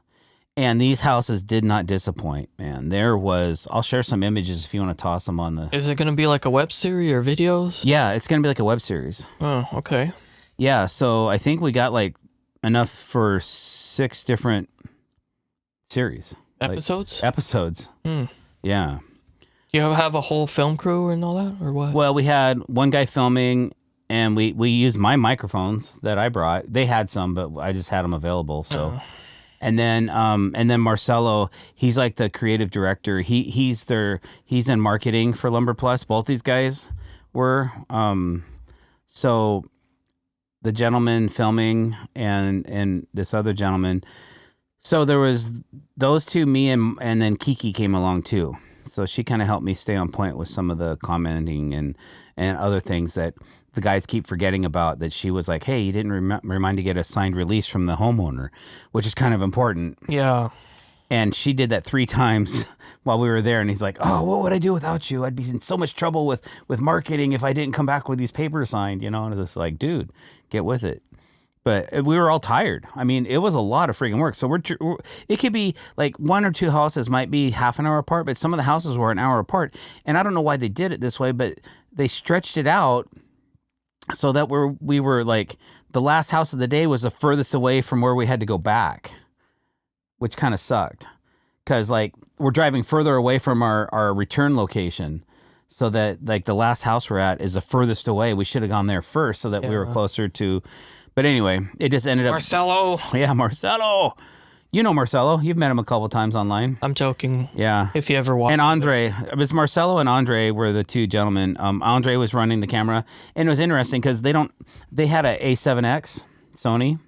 And these houses did not disappoint, man. I'll share some images if you want to toss them on the... Is it going to be like a web series or videos? Yeah, it's going to be like a web series. Oh, okay. Yeah, so I think we got like enough for 6 different series. Episodes? Like, episodes. Yeah. Do you have a whole film crew and all that, or what? Well, we had one guy filming, and we used my microphones that I brought. They had some, but I just had them available, so... And then Marcelo, he's like the creative director. He's in marketing for Lumber Plus. Both these guys were. So the gentleman filming and this other gentleman. So there was those two, me and then Kiki came along too. So she kind of helped me stay on point with some of the commenting and other things that the guys keep forgetting about, that she was like, hey, you didn't remind to get a signed release from the homeowner, which is kind of important. Yeah. And she did that 3 times while we were there. And he's like, oh, what would I do without you? I'd be in so much trouble with marketing if I didn't come back with these papers signed, you know? And it's just like, dude, get with it. But we were all tired. I mean, it was a lot of freaking work. So it could be like 1 or 2 houses might be half an hour apart, but some of the houses were an hour apart. And I don't know why they did it this way, but they stretched it out so that we were like, the last house of the day was the furthest away from where we had to go back, which kind of sucked. Because like we're driving further away from our return location, so that like the last house we're at is the furthest away. We should have gone there first so that we were closer to... But anyway, it just ended up... Marcelo! Yeah, Marcelo! You know Marcelo. You've met him a couple times online. I'm joking. Yeah. If you ever watch. And Andre. It was Marcelo and Andre were the 2 gentlemen. Andre was running the camera. And it was interesting because they had a A7X Sony.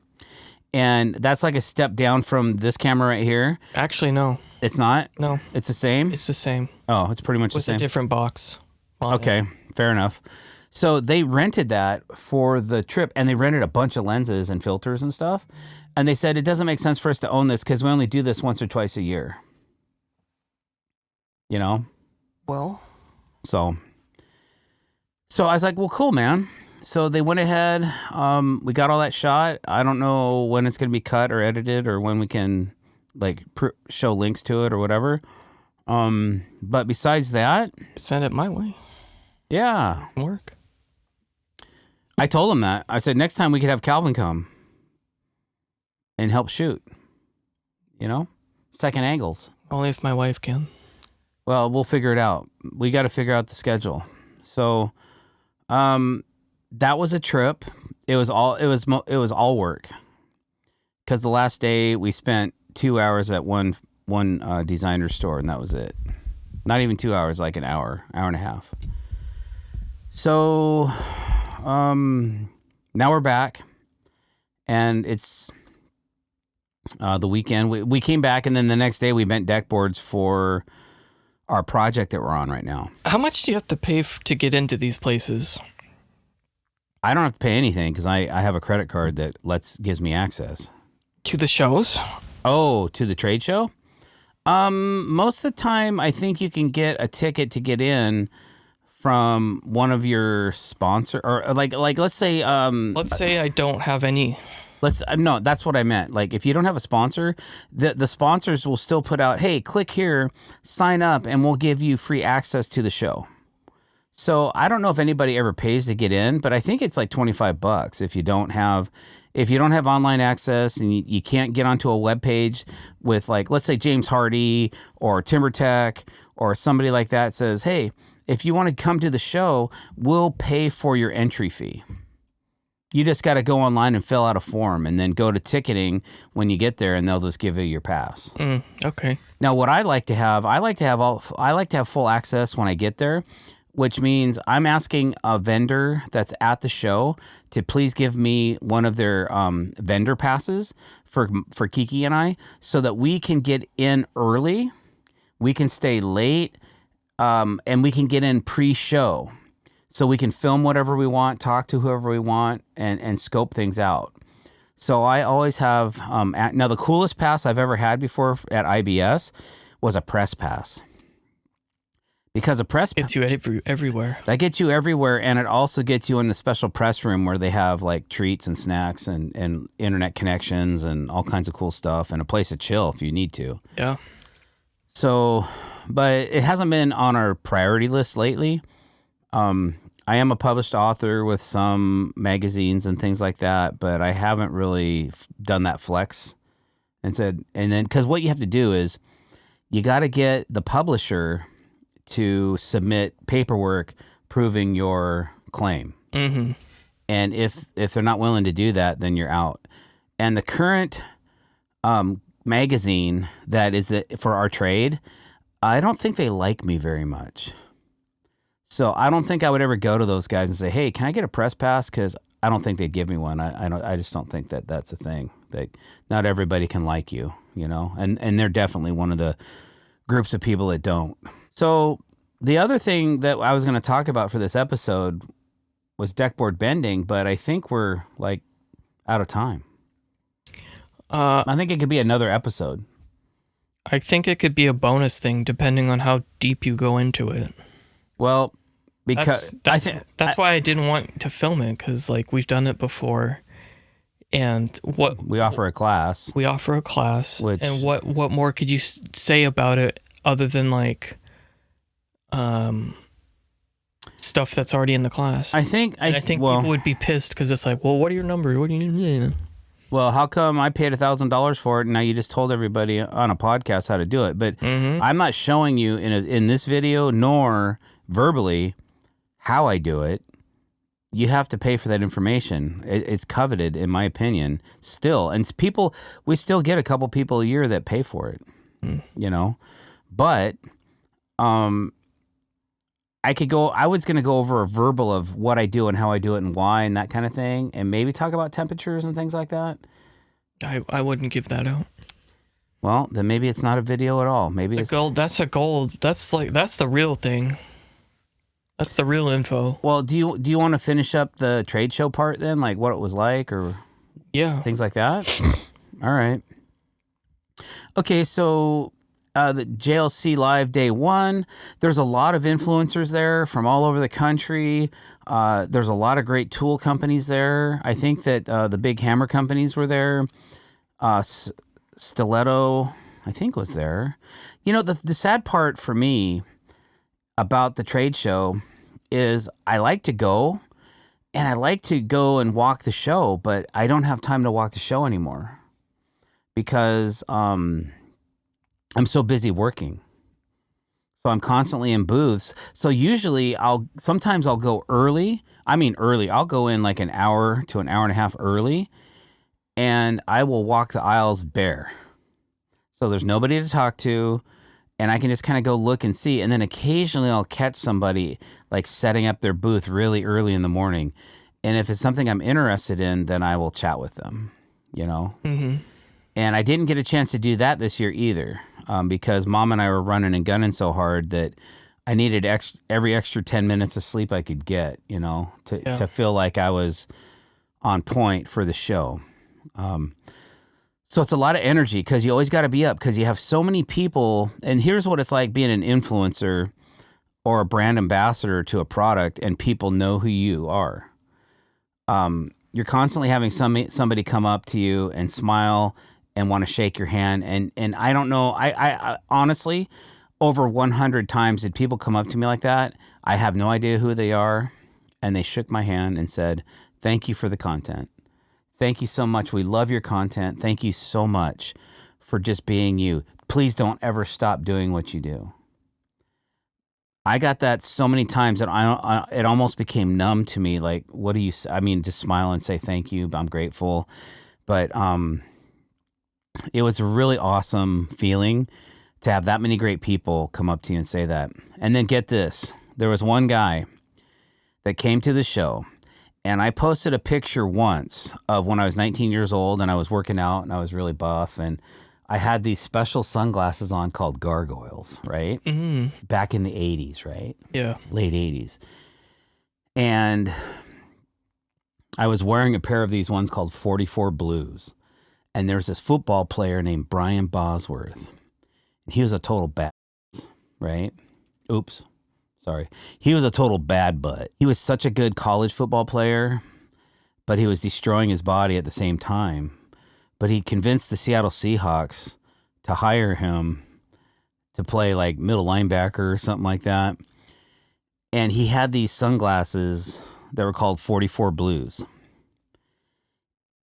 And that's like a step down from this camera right here. Actually, no. It's not? No. It's the same? It's the same. Oh, it's pretty much the same. With a different box. Okay, fair enough. So they rented that for the trip, and they rented a bunch of lenses and filters and stuff. And they said, it doesn't make sense for us to own this because we only do this once or twice a year. You know? Well. So I was like, well, cool, man. So they went ahead. We got all that shot. I don't know when it's going to be cut or edited or when we can like show links to it or whatever. But besides that. Send it my way. Yeah. Work. I told him that. I said, next time we could have Calvin come and help shoot. You know? Second angles. Only if my wife can. Well, we'll figure it out. We got to figure out the schedule. So, that was a trip. It was all work. Because the last day we spent 2 hours at one designer store, and that was it. Not even 2 hours, like an hour and a half. So, now we're back, and it's the weekend. We came back, and then the next day we bent deck boards for our project that we're on right now. How much do you have to pay to get into these places? I don't have to pay anything because I have a credit card that gives me access. To the shows? Oh, to the trade show? Most of the time, I think you can get a ticket to get in from one of your sponsor, or like let's say let's say I don't have any. No, that's what I meant. Like if you don't have a sponsor, the sponsors will still put out, hey, click here, sign up, and we'll give you free access to the show. So I don't know if anybody ever pays to get in, but I think it's like $25 if you don't have online access and you can't get onto a web page with, like, let's say James Hardy or TimberTech or somebody like that says, hey, if you want to come to the show, we'll pay for your entry fee. You just got to go online and fill out a form and then go to ticketing when you get there, and they'll just give you your pass. Okay. Now, what I like to have full access when I get there which means I'm asking a vendor that's at the show to please give me one of their vendor passes for Kiki and I, so that we can get in early, we can stay late, and we can get in pre-show. So we can film whatever we want, talk to whoever we want, and scope things out. So I always have, now the coolest pass I've ever had before at IBS was a press pass. Because a press gets you everywhere. That gets you everywhere, and it also gets you in the special press room where they have like treats and snacks and internet connections and all kinds of cool stuff, and a place to chill if you need to. Yeah. So, but it hasn't been on our priority list lately. I am a published author with some magazines and things like that, but I haven't really done that flex and then because what you have to do is you got to get the publisher to submit paperwork proving your claim. Mm-hmm. And if they're not willing to do that, then you're out. And the current magazine that is for our trade, I don't think they like me very much. So I don't think I would ever go to those guys and say, "Hey, can I get a press pass?" Because I don't think they'd give me one. I just don't think that that's a thing. Like, not everybody can like you, you know. And they're definitely one of the groups of people that don't. So the other thing that I was going to talk about for this episode was deckboard bending, but I think we're like out of time. I think it could be another episode. I think it could be a bonus thing depending on how deep you go into it. Well, because that's why I didn't want to film it, because like we've done it before, and we offer a class. And what more could you say about it other than like stuff that's already in the class? I think people would be pissed because it's like, well, what are your numbers? What do you need? Well, how come I paid $1,000 for it and now you just told everybody on a podcast how to do it? But I'm not showing you in this video nor verbally how I do it. You have to pay for that information. It's coveted, in my opinion, still. And we still get a couple people a year that pay for it, you know. But I was going to go over a verbal of what I do and how I do it and why and that kind of thing, and maybe talk about temperatures and things like that. I wouldn't give that out. Well, then maybe it's not a video at all. Maybe it's gold. That's a gold. That's the real thing. That's the real info. Well, do you want to finish up the trade show part then, like what it was like, or things like that? All right. Okay, so the JLC Live Day 1, there's a lot of influencers there from all over the country. There's a lot of great tool companies there. I think that the big hammer companies were there. Stiletto, I think, was there. You know, the sad part for me about the trade show is I like to go, and I like to go and walk the show, but I don't have time to walk the show anymore because I'm so busy working. So I'm constantly in booths. So usually sometimes I'll go early. I mean early. I'll go in like an hour to an hour and a half early, and I will walk the aisles bare. So there's nobody to talk to, and I can just kind of go look and see. And then occasionally I'll catch somebody like setting up their booth really early in the morning. And if it's something I'm interested in, then I will chat with them, you know? Mm-hmm. And I didn't get a chance to do that this year either, because Mom and I were running and gunning so hard that I needed every extra 10 minutes of sleep I could get, you know, to feel like I was on point for the show. So it's a lot of energy because you always got to be up because you have so many people. And here's what it's like being an influencer or a brand ambassador to a product, and people know who you are. You're constantly having somebody come up to you and smile and want to shake your hand. And I don't know, I honestly, over 100 times did people come up to me like that. I have no idea who they are. And they shook my hand and said, "Thank you for the content. Thank you so much. We love your content. Thank you so much for just being you. Please don't ever stop doing what you do." I got that so many times that it almost became numb to me. Like, what do you say? I mean, just smile and say thank you. I'm grateful. But it was a really awesome feeling to have that many great people come up to you and say that. And then get this. there was one guy that came to the show, and I posted a picture once of when I was 19 years old and I was working out and I was really buff, and I had these special sunglasses on called gargoyles, right? Mm-hmm. Back in the 80s, right? Yeah. Late 80s. And I was wearing a pair of these ones called 44 Blues. And there's this football player named Brian Bosworth. He was a total bad, right? Oops. Sorry. He was a total bad butt. He was such a good college football player, but he was destroying his body at the same time. But he convinced the Seattle Seahawks to hire him to play like middle linebacker or something like that. And he had these sunglasses that were called 44 Blues.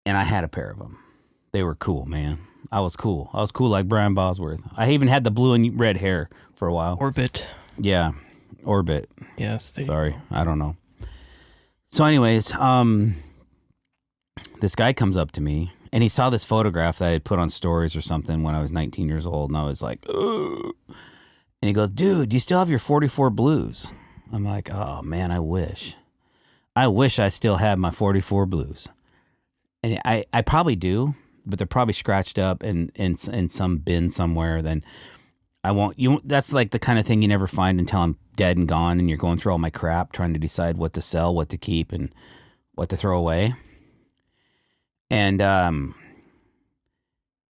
And I had a pair of them. They were cool, man. I was cool. I was cool like Brian Bosworth. I even had the blue and red hair for a while. Orbit. Yeah. Orbit. Yes. Sorry. I don't know. So anyways, this guy comes up to me and he saw this photograph that I had put on stories or something when I was 19 years old. And I was like, ugh. And he goes, dude, do you still have your 44 Blues? I'm like, oh man, I wish I still had my 44 Blues. And I probably do, but they're probably scratched up in some bin somewhere. Then I won't. That's like the kind of thing you never find until I'm dead and gone, and you're going through all my crap trying to decide what to sell, what to keep, and what to throw away. And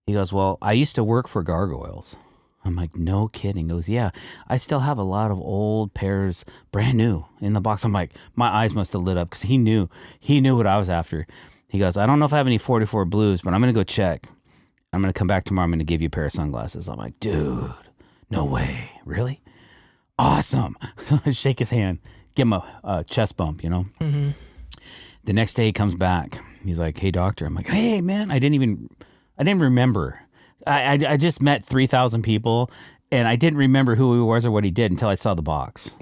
he goes, well, I used to work for Gargoyles. I'm like, no kidding. He goes, yeah, I still have a lot of old pairs, brand new, in the box. I'm like, my eyes must have lit up because he knew what I was after. He goes, I don't know if I have any 44 Blues, but I'm going to go check. I'm going to come back tomorrow. I'm going to give you a pair of sunglasses. I'm like, dude, no way. Really? Awesome. Shake his hand. Give him a chest bump, you know? Mm-hmm. The next day he comes back. He's like, hey, doctor. I'm like, hey, man, I didn't remember. I just met 3,000 people, and I didn't remember who he was or what he did until I saw the box.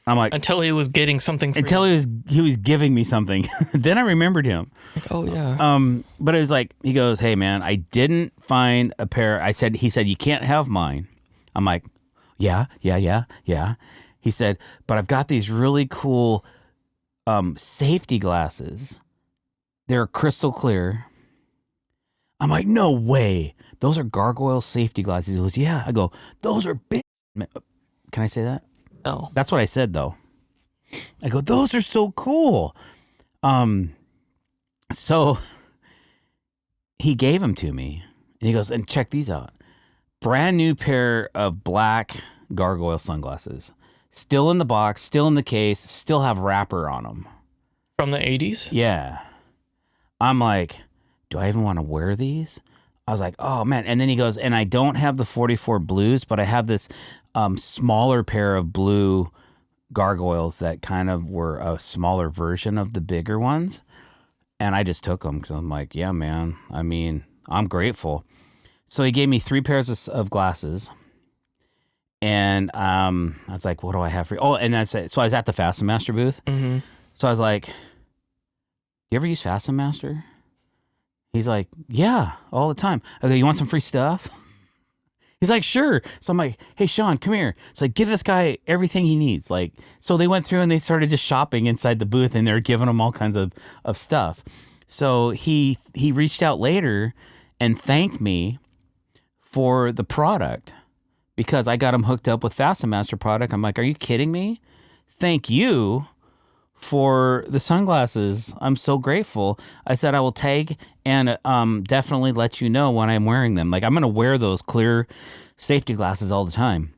I'm like, until he was getting something for until you. he was giving me something. Then I remembered him. Like, oh yeah. But it was like, he goes, hey man, I didn't find a pair. He said, you can't have mine. I'm like, yeah. He said, but I've got these really cool safety glasses. They're crystal clear. I'm like, no way. Those are Gargoyle safety glasses. He goes, yeah. I go, those are big. Can I say that? Oh. That's what I said, though. I go, those are so cool. So he gave them to me. And he goes, and check these out. Brand new pair of black Gargoyle sunglasses. Still in the box, still in the case, still have wrapper on them. From the 80s? Yeah. I'm like, do I even want to wear these? I was like, oh, man. And then he goes, and I don't have the 44 Blues, but I have this smaller pair of blue Gargoyles that kind of were a smaller version of the bigger ones. And I just took them because I'm like, yeah, man. I mean, I'm grateful. So he gave me 3 pairs of glasses. And I was like, what do I have for you? Oh, and that's it. So I was at the Fasten Master booth. Mm-hmm. So I was like, you ever use Fasten Master? He's like, yeah, all the time. I go, you want some free stuff? He's like, sure. So I'm like, hey, Sean, come here. It's like, give this guy everything he needs. Like, so they went through and they started just shopping inside the booth, and they're giving him all kinds of stuff. So he reached out later and thanked me for the product because I got him hooked up with Fasten Master product. I'm like, are you kidding me? Thank you for the sunglasses. I'm so grateful. I said I will tag and definitely let you know when I'm wearing them. Like, I'm going to wear those clear safety glasses all the time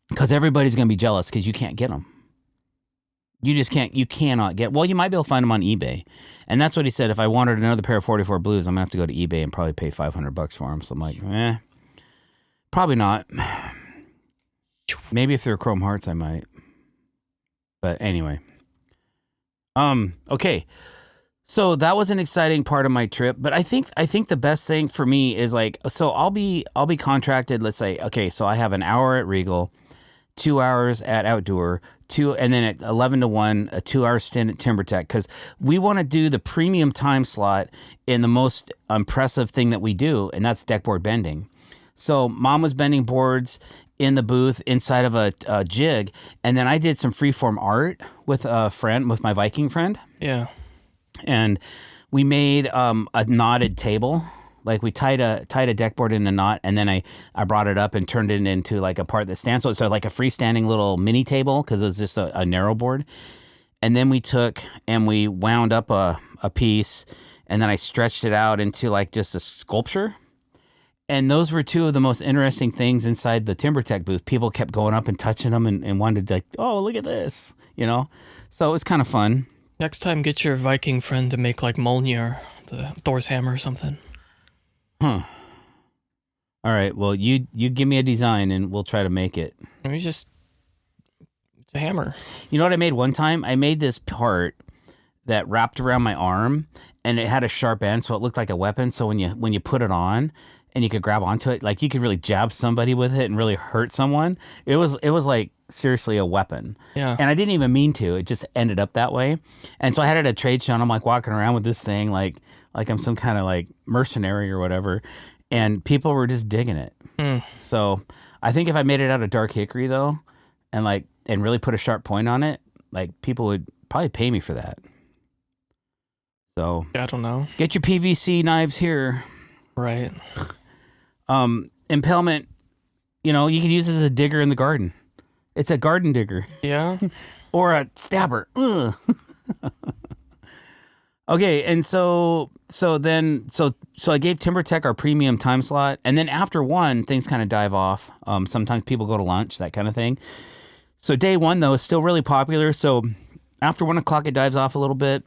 because everybody's going to be jealous because you can't get them. You just can't. You cannot get. Well, you might be able to find them on eBay, and that's what he said. If I wanted another pair of 44 Blues, I'm gonna have to go to eBay and probably pay $500 for them. So I'm like, probably not. Maybe if they're Chrome Hearts, I might. But anyway. Okay. So that was an exciting part of my trip, but I think the best thing for me is like, so I'll be contracted, let's say, okay, so I have an hour at Regal, 2 hours at Outdoor, and then at 11 to 1, a 2-hour stint at TimberTech, because we want to do the premium time slot in the most impressive thing that we do, and that's deckboard bending. So Mom was bending boards in the booth inside of a jig, and then I did some freeform art with a friend, with my Viking friend. Yeah. And we made a knotted table. Like we tied a deck board in a knot, and then I brought it up and turned it into like a part that stands. So like a freestanding little mini table because it was just a narrow board. And then we took and we wound up a piece, and then I stretched it out into like just a sculpture. And those were two of the most interesting things inside the TimberTech booth. People kept going up and touching them and wanted to like, oh, look at this, you know? So it was kind of fun. Next time, get your Viking friend to make like Mjolnir, the Thor's hammer or something. Huh. All right. Well, you give me a design and we'll try to make it. It's a hammer. You know what I made one time? I made this part that wrapped around my arm, and it had a sharp end, so it looked like a weapon. So when you put it on, and you could grab onto it, like you could really jab somebody with it and really hurt someone. It was like seriously a weapon. Yeah. And I didn't even mean to. It just ended up that way. And so I had it at a trade show, and I'm like walking around with this thing like I'm some kind of like mercenary or whatever. And people were just digging it. So I think if I made it out of dark hickory though, and really put a sharp point on it, like people would probably pay me for that. So I don't know. Get your PVC knives here. Right. Impalement, you could use it as a digger in the garden. It's a garden digger. Yeah. Or a stabber. Ugh. Okay, and so I gave TimberTech our premium time slot, and then after 1, things kind of dive off. Sometimes people go to lunch, that kind of thing. So day 1 though is still really popular. So after 1 o'clock, it dives off a little bit.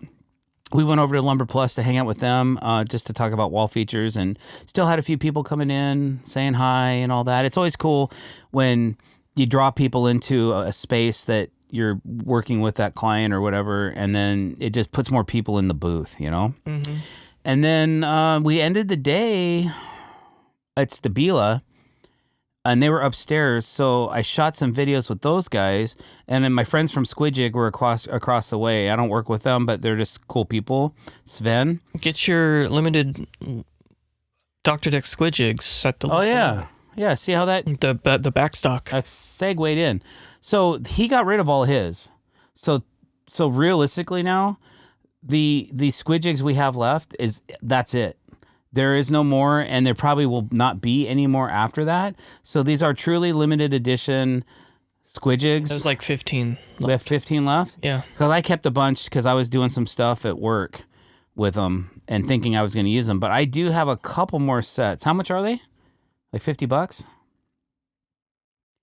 We went over to Lumber Plus to hang out with them, just to talk about wall features, and still had a few people coming in, saying hi and all that. It's always cool when you draw people into a space that you're working with that client or whatever, and then it just puts more people in the booth, Mm-hmm. And then we ended the day at Stabila, and they were upstairs, so I shot some videos with those guys, and then my friends from Squidjig were across the way. I don't work with them, but they're just cool people. Sven. Get your limited Dr. Deck Squidjigs set the... Oh, yeah. Yeah, see how that... The back stock. Segued in. So he got rid of all his. So realistically now, the Squidjigs we have left, that's it. There is no more, and there probably will not be any more after that. So these are truly limited edition Squidjigs. There's like 15 left. We have 15 left? Yeah. Because I kept a bunch because I was doing some stuff at work with them and thinking I was going to use them. But I do have a couple more sets. How much are they? Like $50?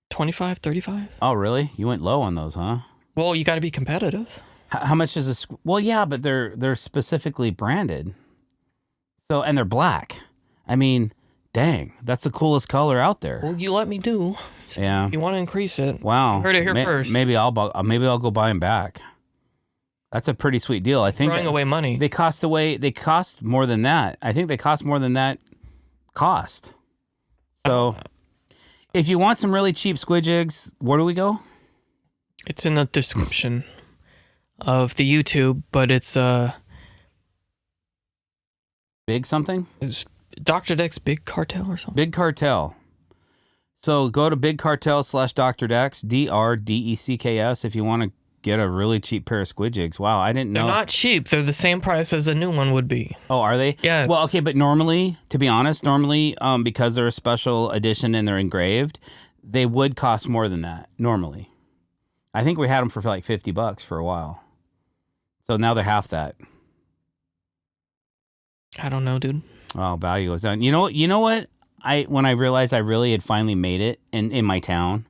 25, 35. Oh, really? You went low on those, huh? Well, you got to be competitive. How much is this? Well, yeah, but they're specifically branded. So, and they're black. I mean, dang, that's the coolest color out there. Well, you let me do. Yeah. If you want to increase it. Wow. Heard it here first. Maybe I'll go buy them back. That's a pretty sweet deal. I think throwing away money. They cost more than that. I think they cost more than that cost. So, if you want some really cheap Squidjigs, where do we go? It's in the description of the YouTube, but it's Big something? It's Dr. Deck's Big Cartel or something. Big Cartel. So go to bigcartel/Dr. Decks, DRDECKS, if you want to get a really cheap pair of Squidjigs. Wow, I didn't know. They're not cheap. They're the same price as a new one would be. Oh, are they? Yeah. Well, okay, but to be honest, because they're a special edition and they're engraved, they would cost more than that, normally. I think we had them for like $50 for a while. So now they're half that. I don't know, dude. Oh, value goes down. You know what? When I realized I really had finally made it in my town,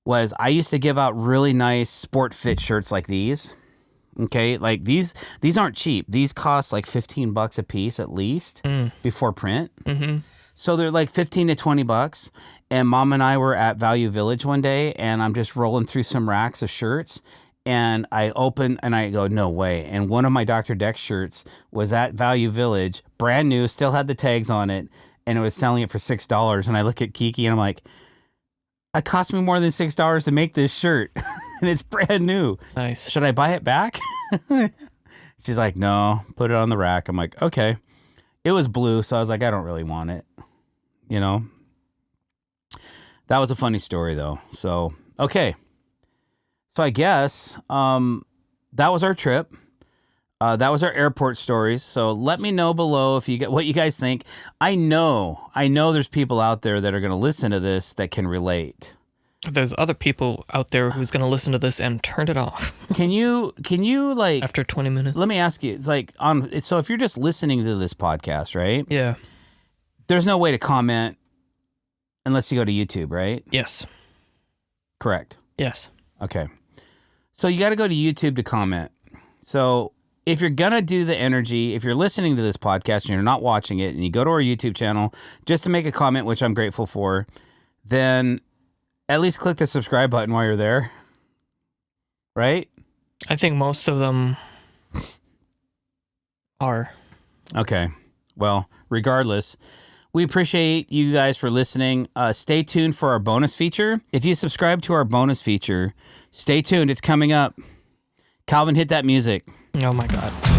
was I used to give out really nice sport fit shirts like these. Okay, like these aren't cheap. These cost like $15 a piece at least before print. Mm-hmm. So they're like $15 to $20. And Mom and I were at Value Village one day, and I'm just rolling through some racks of shirts. And I open and I go, no way. And one of my Dr. Deck shirts was at Value Village, brand new, still had the tags on it, and it was selling it for $6. And I look at Kiki and I'm like, it cost me more than $6 to make this shirt. And it's brand new. Nice. Should I buy it back? She's like, no, put it on the rack. I'm like, okay. It was blue, so I was like, I don't really want it. That was a funny story, though. So, okay. So I guess that was our trip. That was our airport stories. So let me know below if you get what you guys think. I know there's people out there that are going to listen to this that can relate. There's other people out there who's going to listen to this and turn it off. Can you like after 20 minutes? Let me ask you. It's like so if you're just listening to this podcast, right? Yeah. There's no way to comment unless you go to YouTube, right? Yes. Correct. Yes. Okay. So you got to go to YouTube to comment. So if you're going to do the energy, if you're listening to this podcast and you're not watching it and you go to our YouTube channel just to make a comment, which I'm grateful for, then at least click the subscribe button while you're there. Right? I think most of them are. Okay. Well, regardless, we appreciate you guys for listening. Stay tuned for our bonus feature. If you subscribe to our bonus feature, stay tuned. It's coming up. Calvin, hit that music. Oh, my God.